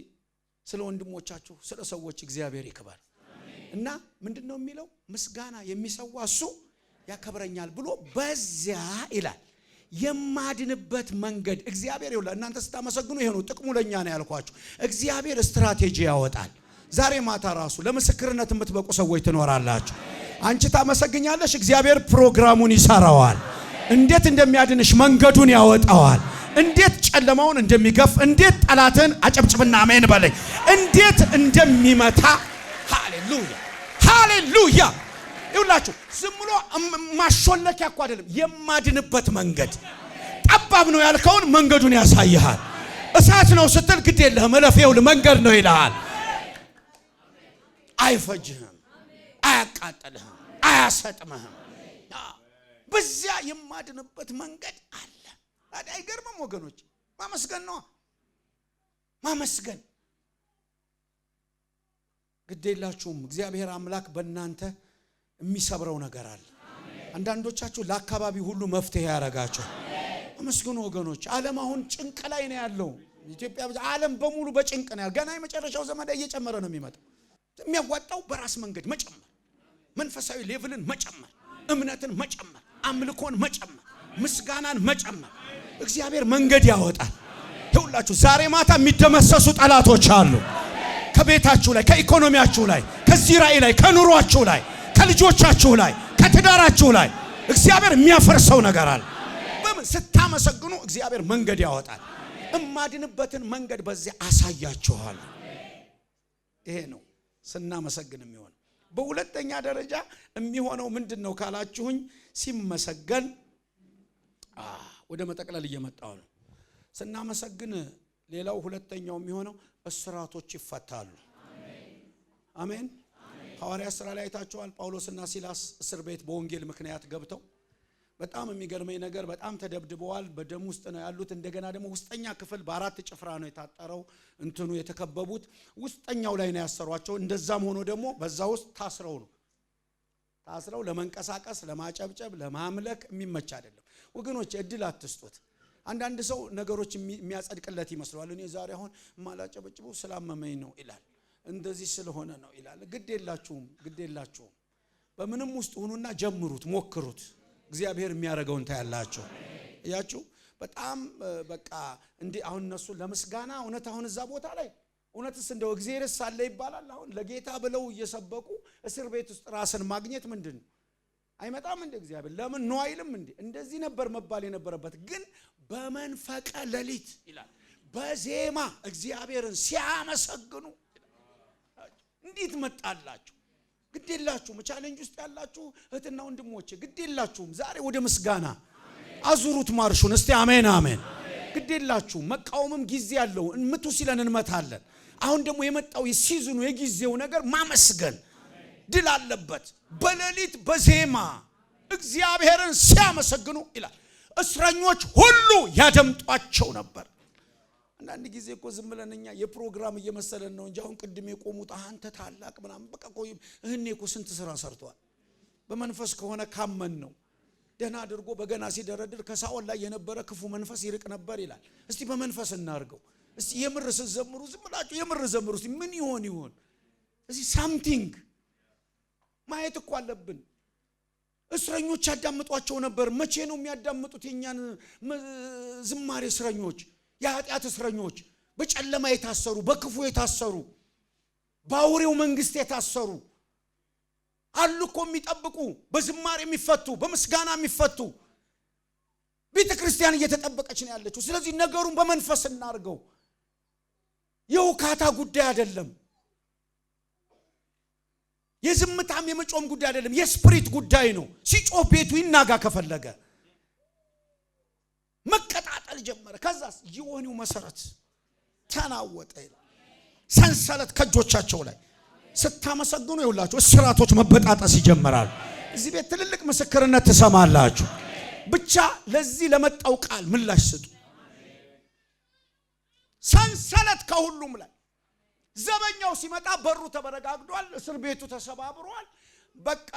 ስለ ወንድሞቻችሁ ስለ ሰዎች እግዚአብሔር ይክበር። እና ምንድነው የሚለው? ምስጋና የሚሰዋ እሱ ያከብረኛል ብሎ በዚያ ይላል የማድንበት መንገድ እግዚአብሔር ይውላ። እናንተ ስታመሰግኑ ይሄ ነው ጥቅሙ ለኛ ነው ያልኳችሁ። እግዚአብሔር ስትራቴጂ ያወጣል። ዛሬ ማታ ራሱ ለምስክርነት የምትበቁ ሰዎች ትኖራላችሁ። አንቺ ታመሰግኛለሽ፣ እግዚአብሔር ፕሮግራሙን ይሰራዋል። እንዴት እንደሚያድንሽ መንገዱን ያወጣዋል። እንዴት ጨለማውን እንደሚገፍ፣ እንዴት ጠላትን አጨብጭብና አሜን በለኝ እንዴት እንደሚመታ። ሃሌሉያ ሃሌሉያ። ይውላችሁ ዝም ብሎ ማሾለኪያ እኮ አይደለም። የማድንበት መንገድ ጠባብ ነው ያልከውን መንገዱን ያሳይሃል። እሳት ነው ስትል ግድ የለህም እለፌው መንገድ ነው ይልሃል። አይፈጅህም፣ አያቃጥልህም፣ አያሰጥምህም። በዚያ የማድንበት መንገድ አለ። ታዲያ አይገርምም ወገኖች? ማመስገን ነው ማመስገን። ግዴላችሁም እግዚአብሔር አምላክ በእናንተ የሚሰብረው ነገር አለ። አንዳንዶቻችሁ ለአካባቢ ሁሉ መፍትሄ ያረጋችሁ አመስግኑ ወገኖች። ዓለም አሁን ጭንቅ ላይ ነው ያለው። ኢትዮጵያ ዓለም በሙሉ በጭንቅ ነው ያለው። ገና የመጨረሻው ዘመን እየጨመረ ነው የሚመጣው። የሚያዋጣው በራስ መንገድ መጨመር፣ መንፈሳዊ ሌቭልን መጨመር፣ እምነትን መጨመር፣ አምልኮን መጨመር፣ ምስጋናን መጨመር። እግዚአብሔር መንገድ ያወጣል። ይሁላችሁ ዛሬ ማታ የሚደመሰሱ ጠላቶች አሉ። ከቤታችሁ ላይ፣ ከኢኮኖሚያችሁ ላይ፣ ከዚህ ራእይ ላይ፣ ከኑሯችሁ ላይ፣ ከልጆቻችሁ ላይ፣ ከትዳራችሁ ላይ እግዚአብሔር የሚያፈርሰው ነገር አለ። በምን ስታመሰግኑ እግዚአብሔር መንገድ ያወጣል። እማድንበትን መንገድ በዚያ አሳያችኋል። ይሄ ነው ስናመሰግን የሚሆነው። በሁለተኛ ደረጃ የሚሆነው ምንድነው ካላችሁኝ፣ ሲመሰገን ወደ መጠቅለል እየመጣው ነው። ስናመሰግን ሌላው ሁለተኛው የሚሆነው እስራቶች ይፈታሉ። አሜን። ሐዋርያት ሥራ ላይ አይታችኋል። ጳውሎስና ሲላስ እስር ቤት በወንጌል ምክንያት ገብተው በጣም የሚገርመኝ ነገር በጣም ተደብድበዋል። በደም ውስጥ ነው ያሉት። እንደገና ደግሞ ውስጠኛ ክፍል በአራት ጭፍራ ነው የታጠረው እንትኑ የተከበቡት። ውስጠኛው ላይ ነው ያሰሯቸው። እንደዛም ሆኖ ደግሞ በዛ ውስጥ ታስረው ለመንቀሳቀስ፣ ለማጨብጨብ፣ ለማምለክ የሚመች አይደለም ወገኖች። እድል አትስጡት። አንዳንድ ሰው ነገሮች የሚያጸድቅለት ይመስላል። እኔ ዛሬ አሁን ማላጨበጭበው ስላመመኝ ነው ይላል፣ እንደዚህ ስለሆነ ነው ይላል። ግድ የላችሁም። በምንም ውስጥ ሁኑና ጀምሩት፣ ሞክሩት። እግዚአብሔር የሚያደርገውን ታያላችሁ። እያችሁ በጣም በቃ እንዴ አሁን እነሱ ለምስጋና እውነት አሁን እዛ ቦታ ላይ እውነትስ እንደው እግዚአብሔርስ አለ ይባላል። አሁን ለጌታ ብለው እየሰበኩ እስር ቤት ውስጥ ራስን ማግኘት ምንድነው? አይመጣም እንደ እግዚአብሔር ለምን ነው አይልም እንዴ? እንደዚህ ነበር መባል የነበረበት። ግን በመንፈቀ ሌሊት ይላል በዜማ እግዚአብሔርን ሲያመሰግኑ እንዴት መጣላችሁ? ግዴላችሁም ቻሌንጅ ውስጥ ያላችሁ እህትና ወንድሞቼ ግዴላችሁም ዛሬ ወደ ምስጋና አዙሩት ማርሹን። እስቲ አሜን አሜን። ግዴላችሁ መቃወምም ጊዜ ያለው እንምቱ ሲለን እንመታለን። አሁን ደግሞ የመጣው የሲዝኑ የጊዜው ነገር ማመስገን ድል አለበት። በሌሊት በዜማ እግዚአብሔርን ሲያመሰግኑ ይላል እስረኞች ሁሉ ያደምጧቸው ነበር። አንዳንድ ጊዜ እኮ ዝም ብለን እኛ የፕሮግራም እየመሰለን ነው እንጂ አሁን ቅድም የቆሙት አንተ ታላቅ ምናምን በቃ ቆይ እህኔ እኮ ስንት ስራ ሰርቷል። በመንፈስ ከሆነ ካመን ነው ደህና አድርጎ በገና ሲደረድር ከሳኦል ላይ የነበረ ክፉ መንፈስ ይርቅ ነበር ይላል። እስቲ በመንፈስ እናርገው። እስቲ የምር ስትዘምሩ ዝም ብላችሁ የምር ዘምሩ። እስቲ ምን ይሆን እስቲ ሳምቲንግ ማየት እኮ አለብን። እስረኞች ያዳምጧቸው ነበር። መቼ ነው የሚያዳምጡት የኛን ዝማሬ? እስረኞች የኃጢአት እስረኞች፣ በጨለማ የታሰሩ፣ በክፉ የታሰሩ፣ በአውሬው መንግስት የታሰሩ አሉ እኮ የሚጠብቁ፣ በዝማሬ የሚፈቱ፣ በምስጋና የሚፈቱ። ቤተ ክርስቲያን እየተጠበቀች ነው ያለችው። ስለዚህ ነገሩን በመንፈስ እናርገው። የውካታ ጉዳይ አይደለም። የዝምታም የመጮም ጉዳይ አይደለም። የስፒሪት ጉዳይ ነው። ሲጮህ ቤቱ ይናጋ ከፈለገ መቀጣጠል ጀመረ። ከዛስ የወህኒው መሰረት ተናወጠ። ሰንሰለት ከእጆቻቸው ላይ ስታመሰግኑ ይውላችሁ እስራቶች መበጣጠስ ይጀምራሉ። እዚህ ቤት ትልልቅ ምስክርነት ትሰማላችሁ። ብቻ ለዚህ ለመጣው ቃል ምላሽ ስጡ። ሰንሰለት ከሁሉም ላይ ዘበኛው ሲመጣ በሩ ተበረጋግዷል፣ እስር ቤቱ ተሰባብሯል፣ በቃ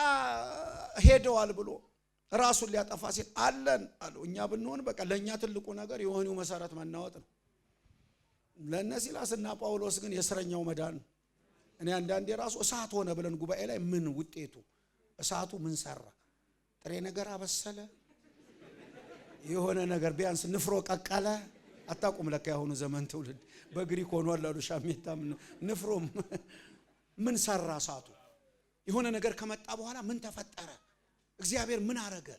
ሄደዋል ብሎ ራሱን ሊያጠፋ ሲል አለን አሉ። እኛ ብንሆን በቃ ለኛ ትልቁ ነገር የወህኒው መሰረት መናወጥ ነው። ለነ ሲላስና ጳውሎስ ግን የእስረኛው መዳን። እኔ አንዳንዴ ራሱ እሳት ሆነ ብለን ጉባኤ ላይ ምን ውጤቱ እሳቱ ምን ሰራ? ጥሬ ነገር አበሰለ? የሆነ ነገር ቢያንስ ንፍሮ ቀቀለ? አታቁም ለካ ያሁኑ ዘመን ትውልድ በግሪክ ሆኗል አሉ ሻሜታ። ንፍሮ ምን ሰራ? እሳቱ የሆነ ነገር ከመጣ በኋላ ምን ተፈጠረ? እግዚአብሔር ምን አረገ?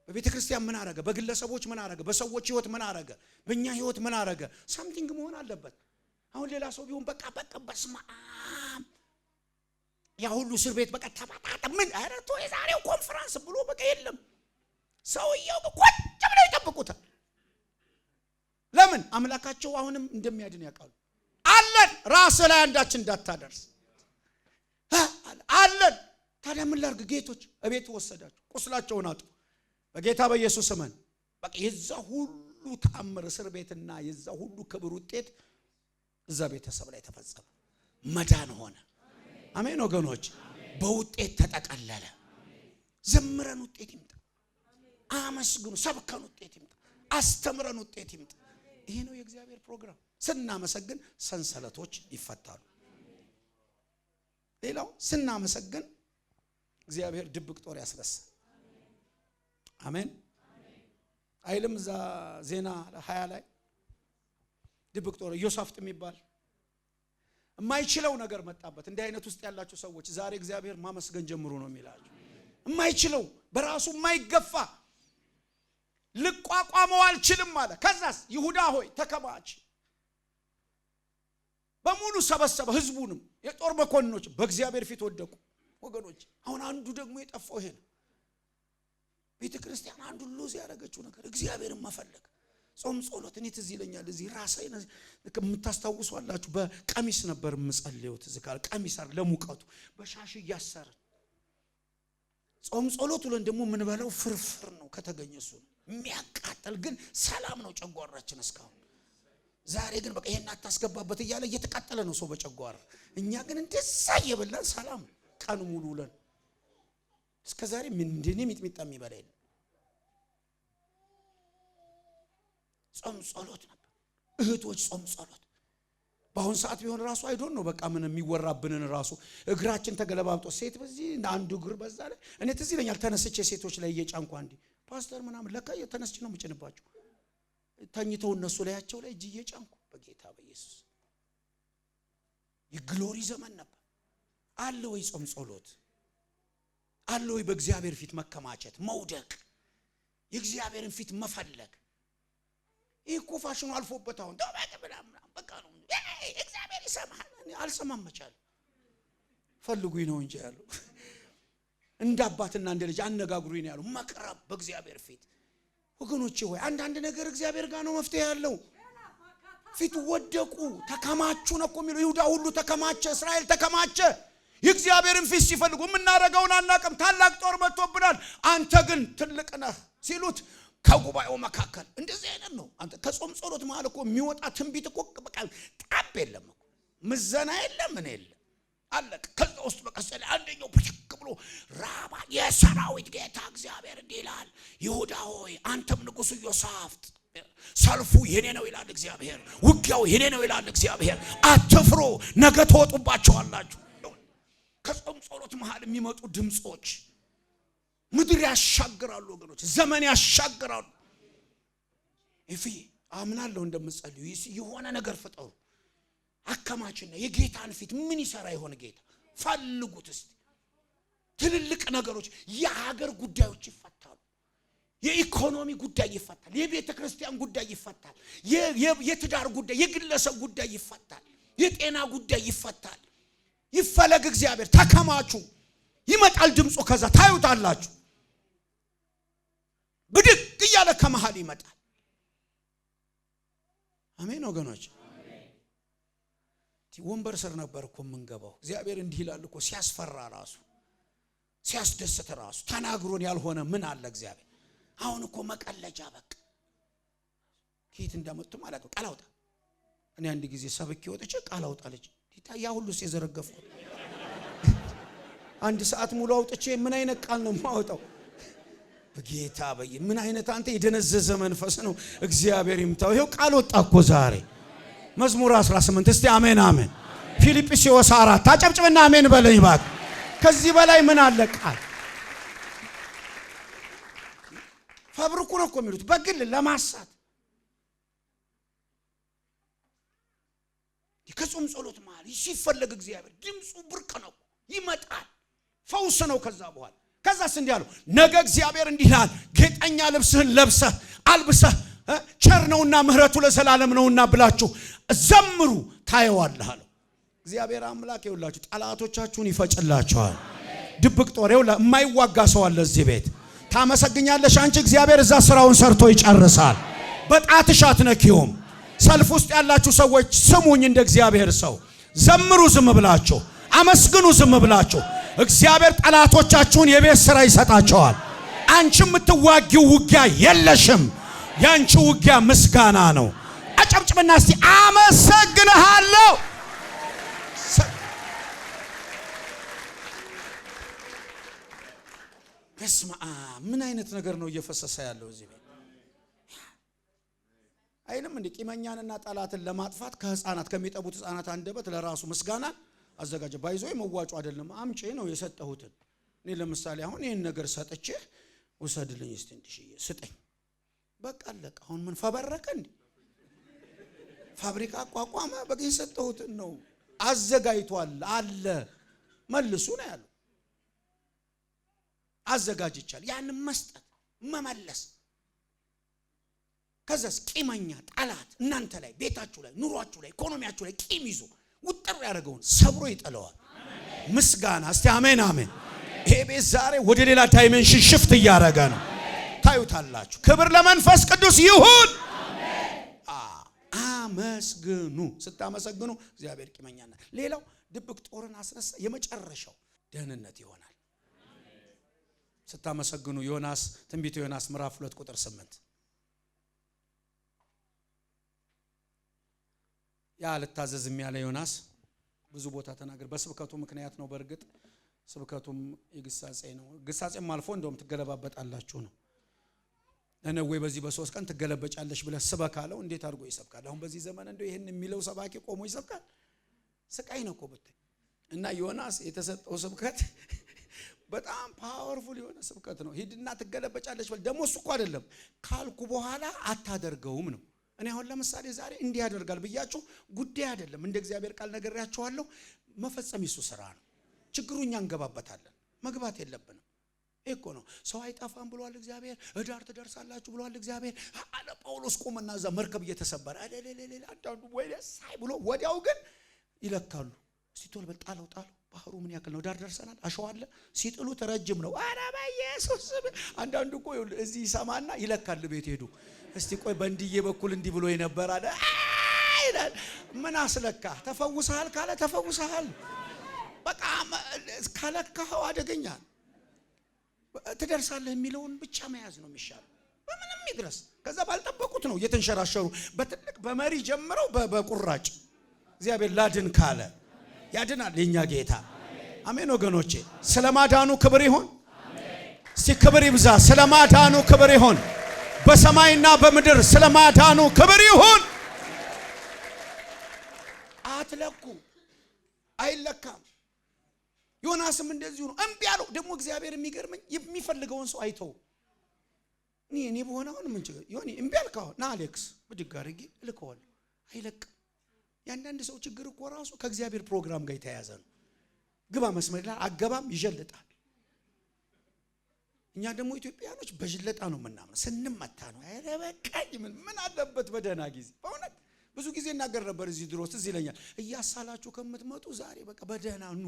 በቤተ ክርስቲያን ምን አረገ? በግለሰቦች ምን አረገ? በሰዎች ህይወት ምን አረገ? በእኛ ህይወት ምን አረገ? ሳምቲንግ መሆን አለበት። አሁን ሌላ ሰው ቢሆን በቃ በስመ አብ ያ ሁሉ እስር ቤት በቃ ተባጣጣ ምን አረቶ የዛሬው ኮንፈረንስ ብሎ በቃ የለም። ሰውየው ቁጭ ብለው ይጠብቁታል። ለምን? አምላካቸው አሁንም እንደሚያድን ያውቃሉ። አለን ራስ ላይ አንዳችን እንዳታደርስ አለን። ታዲያ ምን ላርግ? ጌቶች እቤት ወሰዳቸው፣ ቁስላቸውን አጡ። በጌታ በኢየሱስ ስም በቃ የዛ ሁሉ ተአምር እስር ቤትና የዛ ሁሉ ክብር ውጤት እዛ ቤተሰብ ላይ ተፈጸመ። መዳን ሆነ። አሜን ወገኖች፣ በውጤት ተጠቀለለ። ዘምረን ውጤት ይምጣ፣ አመስግኑ፣ ሰብከን ውጤት ይምጣ፣ አስተምረን ውጤት ይምጣ። ይሄ ነው የእግዚአብሔር ፕሮግራም። ስናመሰግን ሰንሰለቶች ይፈታሉ። ሌላው ስናመሰግን እግዚአብሔር ድብቅ ጦር ያስነሳል። አሜን አይልም? እዛ ዜና 20 ላይ ድብቅ ጦር ኢዮሳፍጥ የሚባል የማይችለው ነገር መጣበት። እንዲህ አይነት ውስጥ ያላችሁ ሰዎች ዛሬ እግዚአብሔር ማመስገን ጀምሩ ነው የሚላችሁ። የማይችለው በራሱ የማይገፋ ልቋቋመው አልችልም አለ። ከዛስ ይሁዳ ሆይ ተከማች በሙሉ ሰበሰበ። ህዝቡንም የጦር መኮንኖች በእግዚአብሔር ፊት ወደቁ። ወገኖች አሁን አንዱ ደግሞ የጠፋው ይሄ ነው። ቤተ ክርስቲያን አንዱ ሉዝ ያደረገችው ነገር እግዚአብሔርን መፈለግ፣ ጾም ጸሎት። እኔ ትዝ ይለኛል እዚህ ራሳዬን የምታስታውሱ አላችሁ። በቀሚስ ነበር የምጸልየው። ትዝ ካለ ቀሚስ አር ለሙቀቱ በሻሽ እያሰርን ጾም ጸሎት ብለን ደግሞ ምን በለው ፍርፍር ነው ከተገኘሱ የሚያቃጥል ግን ሰላም ነው ጨጓራችን እስካሁን። ዛሬ ግን በቃ ይሄን አታስገባበት እያለ እየተቃጠለ ነው ሰው በጨጓራ። እኛ ግን እንደዛ እየበላን ሰላም ቀን ሙሉ ውለን እስከ ዛሬ ምንድን ሚጥሚጣ የሚበላ የለም። ጾም ጸሎት ነበር እህቶች፣ ጾም ጸሎት። በአሁን ሰዓት ቢሆን ራሱ አይዶን ነው በቃ ምን የሚወራብንን ራሱ እግራችን ተገለባብጦ ሴት በዚህ አንዱ እግር በዛ ላይ እኔ ትዝ ይለኛል ተነስቼ ሴቶች ላይ እየጫንኩ አንዴ ፓስተር ምናምን ለካ ተነስቼ ነው የምጭንባቸው ተኝተው እነሱ ላያቸው ላይ እጅ እየጫንኩ በጌታ በኢየሱስ የግሎሪ ዘመን ነበር። አለ ወይ ጾም ጸሎት? አለ ወይ በእግዚአብሔር ፊት መከማቸት፣ መውደቅ፣ የእግዚአብሔርን ፊት መፈለግ? ይሄ እኮ ፋሽኑ አልፎበት አሁን ዳባቅ ብላም በቃ ነው እግዚአብሔር ይሰማል። እኔ አልሰማም መቻል ፈልጉኝ ነው እንጂ ያለው እንደ አባትና እንደ ልጅ አነጋግሩኝ ነው ያለው። መቅረብ በእግዚአብሔር ፊት ወገኖቼ ሆይ አንዳንድ ነገር እግዚአብሔር ጋር ነው መፍትሄ ያለው። ፊት ወደቁ ተከማቹ ነው እኮ የሚለው። ይሁዳ ሁሉ ተከማቸ፣ እስራኤል ተከማቸ። የእግዚአብሔርን ፊት ሲፈልጉ ምናረጋውን አናቀም፣ ታላቅ ጦር መጥቶብናል፣ አንተ ግን ትልቅ ነህ ሲሉት ከጉባኤው መካከል እንደዚህ አይነት ነው። አንተ ከጾም ጸሎት መሃል እኮ የሚወጣ ትንቢት እኮ በቃ ጣብ የለም እኮ ምዘና የለም ምን የለም አለቀ። ከዛ ውስጥ በቀሰለ አንደኛው ብሽክ ብሎ ራባ የሰራዊት ጌታ እግዚአብሔር እንዲህ ይላል፣ ይሁዳ ሆይ አንተም ንጉሡ ኢዮሳፍጥ ሰልፉ የኔ ነው ይላል እግዚአብሔር፣ ውጊያው የኔ ነው ይላል እግዚአብሔር፣ አትፍሩ ነገ ትወጡባቸዋላችሁ። ከጾም ጸሎት መሃል የሚመጡ ድምጾች ምድር ያሻግራሉ ወገኖች፣ ዘመን ያሻግራሉ። እፊ አምናለሁ እንደምትጸልዩ የሆነ ነገር ፍጠሩ። አከማችና የጌታን ፊት ምን ይሰራ ይሆን ጌታ ፈልጉት እስቲ። ትልልቅ ነገሮች የሀገር ጉዳዮች ይፈታሉ፣ የኢኮኖሚ ጉዳይ ይፈታል፣ የቤተ ክርስቲያን ጉዳይ ይፈታል፣ የትዳር ጉዳይ የግለሰብ ጉዳይ ይፈታል፣ የጤና ጉዳይ ይፈታል። ይፈለግ እግዚአብሔር። ተከማቹ፣ ይመጣል ድምፁ። ከዛ ታዩታላችሁ ብድግ እያለ ከመሃል ይመጣል። አሜን ወገኖች። ወንበር ስር ነበር እኮ የምንገባው። እግዚአብሔር እንዲህ ይላል እኮ ሲያስፈራ ራሱ ሲያስደስት ራሱ ተናግሮን ያልሆነ ምን አለ እግዚአብሔር። አሁን እኮ መቀለጃ በቃ ከየት እንዳመጡ ማለት ነው። ቃል አውጣ። እኔ አንድ ጊዜ ሰብኬ ወጥቼ ቃል አውጣ ልጅ ያ ሁሉ ሲዘረገፍኩት አንድ ሰዓት ሙሉ አውጥቼ ምን አይነት ቃል ነው የማወጣው? በጌታ በይ ምን አይነት አንተ የደነዘዘ መንፈስ ነው። እግዚአብሔር ይምታው። ይሄው ቃል ወጣ እኮ ዛሬ መዝሙር 18 እስቲ አሜን አሜን። ፊልጵስዩስ 4 ታጨብጭብና አሜን በለኝ ባክ። ከዚህ በላይ ምን አለ ቃል? ፋብሪኩ ነው እኮ የሚሉት በግል ለማሳት። ከጾም ጸሎት መሃል ሲፈለግ እግዚአብሔር ድምፁ ብርቅ ነው ይመጣል፣ ፈውስ ነው። ከዛስ እንዲህ አለው ነገ እግዚአብሔር እንዲህ ይላል፣ ጌጠኛ ልብስህን ለብሰህ አልብሰህ ቸር ነውና ምህረቱ ለዘላለም ነውና ብላችሁ ዘምሩ ታየዋለህ አለው። እግዚአብሔር አምላክ ይውላችሁ ጠላቶቻችሁን ይፈጭላችኋል። ድብቅ ጦሬው የማይዋጋ ሰው አለ እዚህ ቤት። ታመሰግኛለሽ አንቺ፣ እግዚአብሔር እዛ ስራውን ሰርቶ ይጨርሳል። በጣትሽ አትነኪውም። ሰልፍ ውስጥ ያላችሁ ሰዎች ስሙኝ፣ እንደ እግዚአብሔር ሰው ዘምሩ ዝም ብላችሁ፣ አመስግኑ ዝም ብላችሁ። እግዚአብሔር ጠላቶቻችሁን የቤት ስራ ይሰጣቸዋል። አንቺ የምትዋጊው ውጊያ የለሽም። ያንቺ ውጊያ ምስጋና ነው። አጨብጭብና እስቲ አመሰግንሃለሁ። በስመ አብ ምን አይነት ነገር ነው እየፈሰሰ ያለው እዚህ ቤት? አይልም እንዴ? ቂመኛንና ጠላትን ለማጥፋት ከህፃናት ከሚጠቡት ህፃናት አንደበት ለራሱ ምስጋና አዘጋጀ። ባይዞ መዋጮ አይደለም አምጪ ነው የሰጠሁትን። እኔ ለምሳሌ አሁን ይሄን ነገር ሰጥቼ ወሰድልኝ እስቲ እንድሽዬ ስጠኝ፣ በቃ አለቀ። አሁን ምን ፈበረከ እንዴ? ፋብሪካ አቋቋመ። በቃ የሰጠሁትን ነው አዘጋጅቷል አለ መልሱ ነው ያለው። አዘጋጅቻል ያን መስጠት መመለስ። ከዛስ ቂመኛ ጠላት እናንተ ላይ ቤታችሁ ላይ ኑሯችሁ ላይ ኢኮኖሚያችሁ ላይ ቂም ይዞ ውጥር ያደረገውን ሰብሮ ይጠለዋል። ምስጋና እስቲ አሜን አሜን። ይሄ ቤት ዛሬ ወደ ሌላ ዳይሜንሽን ሽፍት እያደረገ ነው። ታዩታላችሁ። ክብር ለመንፈስ ቅዱስ ይሁን። አመስግኑ። ስታመሰግኑ እግዚአብሔር ቂመኛና ሌላው ድብቅ ጦርን አስነሳ። የመጨረሻው ደህንነት ይሆናል ስታመሰግኑ። ዮናስ ትንቢተ ዮናስ ምዕራፍ 2 ቁጥር 8 ያ ልታዘዝም ያለ ዮናስ ብዙ ቦታ ተናገር። በስብከቱ ምክንያት ነው። በእርግጥ ስብከቱም የግሳጼ ነው። ግሳጼም አልፎ እንደውም ትገለባበጣላችሁ ነው። ነነዌ በዚህ በ3 ቀን ትገለበጫለሽ ብለህ ስበካለው። እንዴት አድርጎ ይሰብካል? አሁን በዚህ ዘመን እንደው ይሄን የሚለው ሰባኪ ቆሞ ይሰብካል? ስቃይ ነው እኮ ብታይ። እና ዮናስ የተሰጠው ስብከት በጣም ፓወርፉል የሆነ ስብከት ነው። ሂድና ትገለበጫለሽ በል። ደግሞ እሱ እኮ አይደለም ካልኩ በኋላ አታደርገውም ነው። እኔ አሁን ለምሳሌ ዛሬ እንዲህ ያደርጋል ብያችሁ ጉዳይ አይደለም። እንደ እግዚአብሔር ቃል ነግሬያችኋለሁ። መፈጸም ይሱ ስራ ነው። ችግሩኛ እንገባበታለን። መግባት የለብንም። እኮ ነው ሰው አይጣፋም ብሏል እግዚአብሔር። እዳር ትደርሳላችሁ ብሏል እግዚአብሔር አለ ጳውሎስ። ቆመና እዛ መርከብ እየተሰበረ አለለለ አንዳንዱ ወይ ሳይ ብሎ ወዲያው ግን ይለካሉ። እስቲ ቶል በጣለው ባህሩ ምን ያክል ነው? ዳር ደርሰናል። አሸዋ አለ። ሲጥሉት ረጅም ነው። አረ በኢየሱስ አንዳንዱ እኮ እዚህ ይሰማና ይለካል። ቤት ሄዱ እስቲ ቆይ በእንዲዬ በኩል እንዲህ ብሎ ይነበር አለ። አይላል ምን አስለካ? ተፈውሰሃል ካለ ተፈውሰሃል። በቃ ካለካው አደገኛ ትደርሳለህ የሚለውን ብቻ መያዝ ነው የሚሻለው። በምንም ይድረስ። ከዛ ባልጠበቁት ነው እየተንሸራሸሩ በትልቅ በመሪ ጀምረው በቁራጭ እግዚአብሔር ላድን ካለ ያድናል የኛ ጌታ። አሜን ወገኖቼ። ስለማዳኑ ክብር ይሁን። እስቲ ክብር ይብዛ። ስለማዳኑ ክብር ይሁን። በሰማይና በምድር ስለማዳኑ ክብር ይሁን። አትለኩ፣ አይለካም። ዮናስም እንደዚሁ ነው። እምቢ አለው። ደግሞ እግዚአብሔር የሚገርመኝ የሚፈልገውን ሰው አይተው እኔ በሆነውን ምን ችግር ዮኒ እምቢ አልከው ና አሌክስ ብድግ አድርጌ እልከዋለሁ። አይለቅም። ያንዳንድ ሰው ችግር እኮ ራሱ ከእግዚአብሔር ፕሮግራም ጋር የተያያዘ ነው። ግባ መስመር ላይ አገባም ይጀልጣል። እኛ ደግሞ ኢትዮጵያኖች በጅለጣ ነው የምናምነው። ስንመታ ነው አይረበቃኝ ምን አለበት በደህና ጊዜ። በእውነት ብዙ ጊዜ እናገር ነበር እዚህ ድሮስ እዚህ ይለኛል እያሳላችሁ ከምትመጡ ዛሬ በቃ በደህና ኑ።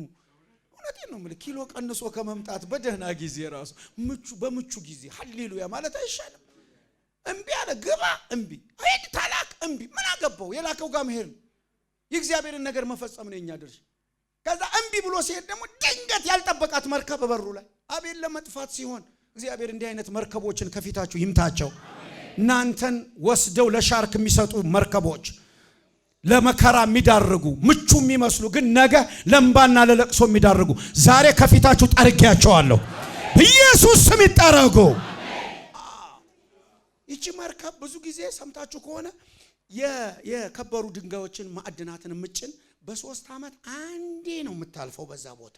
እውነቴን ነው የምልህ። ኪሎ ቀንሶ ከመምጣት በደህና ጊዜ ራሱ በምቹ ጊዜ ሃሌሉያ ማለት አይሻልም? እምቢ አለ ግባ እምቢ አይድ ታላቅ እምቢ ምን አገባው? የላከው ጋር መሄድ ነው። የእግዚአብሔርን ነገር መፈጸም ነው የኛ ድርሻ። ከዛ እምቢ ብሎ ሲሄድ ደግሞ ድንገት ያልጠበቃት መርከብ በበሩ ላይ አቤል ለመጥፋት ሲሆን እግዚአብሔር እንዲህ አይነት መርከቦችን ከፊታችሁ ይምታቸው። እናንተን ወስደው ለሻርክ የሚሰጡ መርከቦች፣ ለመከራ የሚዳርጉ ምቹ የሚመስሉ ግን ነገ ለምባና ለለቅሶ የሚዳርጉ ዛሬ ከፊታችሁ ጠርጌያቸዋለሁ። ኢየሱስ ስም ይጠረጉ። ይቺ መርከብ ብዙ ጊዜ ሰምታችሁ ከሆነ የከበሩ ድንጋዮችን ማዕድናትን ምጭን በ3 ዓመት አንዴ ነው የምታልፈው በዛ ቦታ።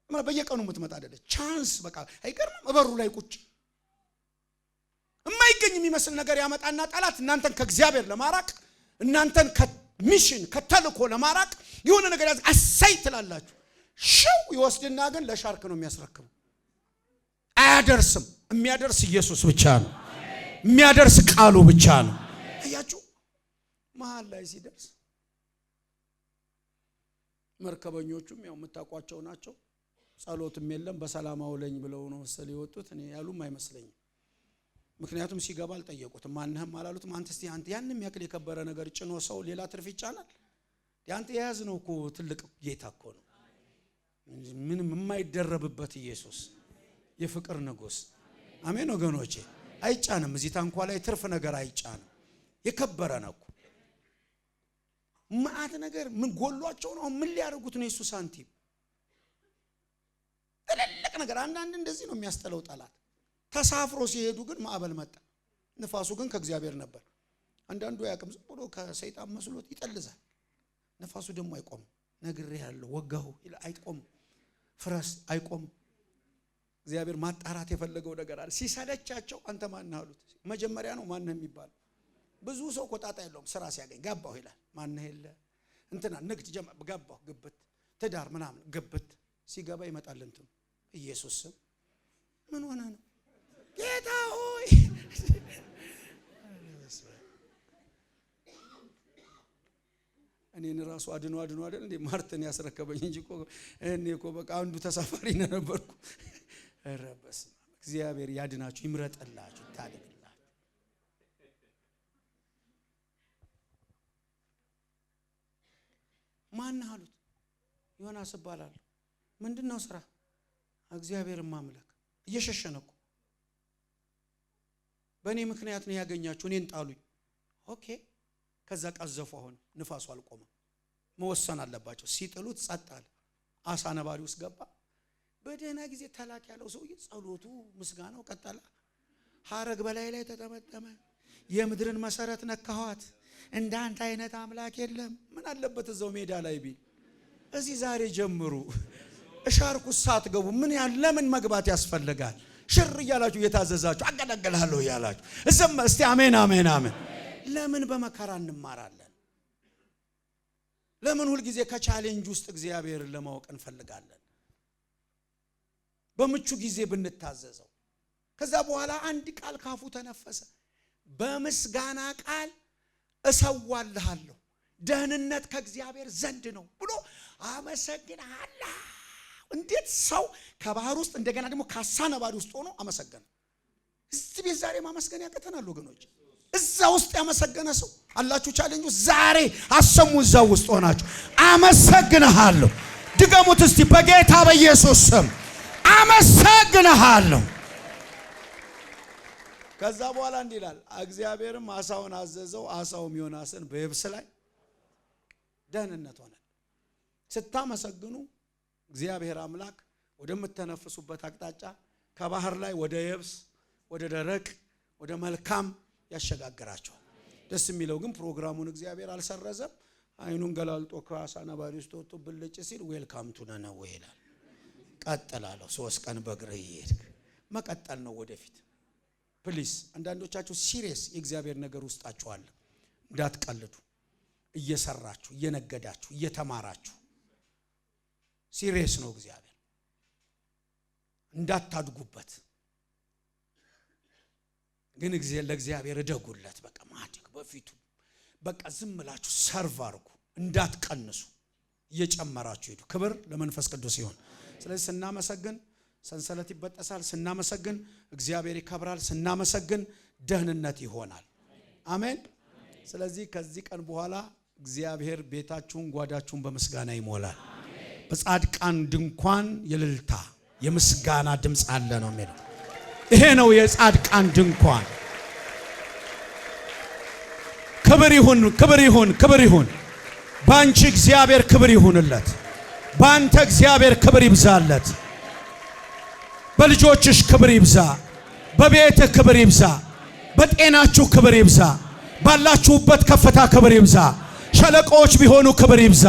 በየቀኑ የምትመጣ አይደለች። ቻንስ በቃ አይቀርም። በበሩ ላይ ቁጭ የማይገኝ የሚመስል ነገር ያመጣና ጠላት እናንተን ከእግዚአብሔር ለማራቅ እናንተን ከሚሽን ከተልኮ ለማራቅ የሆነ ነገር ያዝ አሳይ ትላላችሁ። ሸው ይወስድና ግን ለሻርክ ነው የሚያስረክበው። አያደርስም። የሚያደርስ ኢየሱስ ብቻ ነው። የሚያደርስ ቃሉ ብቻ ነው። አያችሁ መሃል ላይ ሲደርስ መርከበኞቹም ያው የምታውቋቸው ናቸው። ጸሎትም የለም በሰላም አውለኝ ብለው ነው መሰል የወጡት። እኔ ያሉም አይመስለኝም። ምክንያቱም ሲገባ አልጠየቁትም። ማንንም አላሉትም። አንተ እስቲ አንተ ያንንም ያክል የከበረ ነገር ጭኖ ሰው ሌላ ትርፍ ይጫናል? ያንተ የያዝ ነው እኮ ትልቅ ጌታ እኮ ነው። ምንም የማይደረብበት ኢየሱስ የፍቅር ንጉስ። አሜን ወገኖቼ። አይጫንም። እዚህ ታንኳ ላይ ትርፍ ነገር አይጫንም። የከበረ ነው እኮ ማአት ነገር ምን ጎሏቸው ነው? ምን ሊያደርጉት ነው? የሱ ሳንቲም ትልቅ ነገር። አንዳንድ እንደዚህ ነው የሚያስጠለው ጠላት። ተሳፍሮ ሲሄዱ ግን ማዕበል መጣ። ንፋሱ ግን ከእግዚአብሔር ነበር። አንዳንዱ ያቅም ዝም ብሎ ከሰይጣን መስሎት ይጠልዛል። ንፋሱ ደግሞ አይቆም። ነግሬሃለሁ ወጋሁ አይቆም። ፍረስ አይቆም። እግዚአብሔር ማጣራት የፈለገው ነገር አለ። ሲሰለቻቸው አንተ ማን አሉት። መጀመሪያ ነው ማን የሚባል ብዙ ሰው ቆጣጣ የለውም። ስራ ሲያገኝ ገባሁ ይላል። ማን ይሄለ እንትና ንግድ ጀመረ ገባሁ ግብት ትዳር ምናምን ግብት ሲገባ ይመጣል እንትን ኢየሱስ ስም ምን ሆነ ነው ጌታ ሆይ እኔን ራሱ አድኖ አይደል እንዴ ማርተን ያስረከበኝ እንጂ እኔ እኮ በቃ አንዱ ተሳፋሪ ነበርኩ። ረበስ እግዚአብሔር ያድናችሁ ይምረጥላችሁ ታደግላችሁ። ማን አሉት? ዮናስ እባላለሁ። ምንድነው ስራ? እግዚአብሔርን ማምለክ። እየሸሸነኩ በእኔ ምክንያት ነው ያገኛችሁ፣ እኔን ጣሉኝ። ኦኬ። ከዛ ቀዘፉ። አሁን ንፋሱ አልቆመም። መወሰን አለባቸው። ሲጥሉት ጸጥ አለ። አሳ ነባሪ ውስጥ ገባ። በደህና ጊዜ ተላክ ያለው ሰውዬ ጸሎቱ ምስጋናው ቀጠለ። ሐረግ በላይ ላይ ተጠመጠመ። የምድርን መሰረት ነካኋት፣ እንዳንተ አይነት አምላክ የለም። ምን አለበት እዛው ሜዳ ላይ ቢል። እዚህ ዛሬ ጀምሩ እሻርኩ ሳትገቡ ምን ያህል ለምን መግባት ያስፈልጋል? ሽር እያላችሁ እየታዘዛችሁ አገለግላለሁ እያላችሁ እዘም እስቲ አሜን አሜን አሜን። ለምን በመከራ እንማራለን? ለምን ሁል ጊዜ ከቻሌንጅ ውስጥ እግዚአብሔርን ለማወቅ እንፈልጋለን? በምቹ ጊዜ ብንታዘዘው። ከዛ በኋላ አንድ ቃል ካፉ ተነፈሰ። በምስጋና ቃል እሰዋልሃለሁ፣ ደህንነት ከእግዚአብሔር ዘንድ ነው ብሎ አመሰግናለሁ። እንዴት ሰው ከባህር ውስጥ እንደገና ደግሞ ካሳ ነባሪ ውስጥ ሆኖ አመሰገነ? እዚህ ቤት ዛሬ ማመስገን ያቀተናል ወገኖች። እዛ ውስጥ ያመሰገነ ሰው አላችሁ? ቻሌንጁ ዛሬ አሰሙ። እዛ ውስጥ ሆናችሁ አመሰግናለሁ። ድገሙት እስቲ በጌታ በኢየሱስ ስም አመሰግናለሁ። ከዛ በኋላ እንዲህ ይላል፣ እግዚአብሔርም አሳውን አዘዘው፣ አሳውም ዮናስን በየብስ ላይ ደህንነት ሆነ። ስታመሰግኑ እግዚአብሔር አምላክ ወደምትተነፍሱበት አቅጣጫ ከባህር ላይ ወደ የብስ፣ ወደ ደረቅ፣ ወደ መልካም ያሸጋግራቸዋል። ደስ የሚለው ግን ፕሮግራሙን እግዚአብሔር አልሰረዘም። አይኑን ገላልጦ ከአሳ ነባሪ ውስጥ ወጥቶ ብልጭ ሲል ዌልካም ቱ ነነዌ ይላል። ቀጥላለሁ። 3 ቀን በእግር ይሄድክ መቀጠል ነው ወደፊት። ፕሊስ አንዳንዶቻችሁ ሲሪየስ የእግዚአብሔር ነገር ውስጣችሁ አለ። እንዳትቀልዱ። እየሰራችሁ፣ እየነገዳችሁ፣ እየተማራችሁ ሲሪየስ ነው እግዚአብሔር። እንዳታድጉበት ግን ለእግዚአብሔር እደጉለት። በቃ ማድግ በፊቱ በቃ ዝም ብላችሁ ሰርቭ አድርጉ። እንዳትቀንሱ፣ እየጨመራችሁ ሄዱ። ክብር ለመንፈስ ቅዱስ ይሁን። ስለዚህ ስናመሰግን ሰንሰለት ይበጠሳል። ስናመሰግን እግዚአብሔር ይከብራል። ስናመሰግን ደህንነት ይሆናል። አሜን። ስለዚህ ከዚህ ቀን በኋላ እግዚአብሔር ቤታችሁን፣ ጓዳችሁን በምስጋና ይሞላል። በጻድቃን ድንኳን የእልልታ የምስጋና ድምጽ አለ ነው የሚለው። ይሄ ነው የጻድቃን ድንኳን። ክብር ይሁን፣ ክብር ይሁን፣ ክብር ይሁን። ባንቺ እግዚአብሔር ክብር ይሁንለት። ባንተ እግዚአብሔር ክብር ይብዛለት። በልጆችሽ ክብር ይብዛ። በቤትህ ክብር ይብዛ። በጤናችሁ ክብር ይብዛ። ባላችሁበት ከፍታ ክብር ይብዛ። ሸለቆዎች ቢሆኑ ክብር ይብዛ።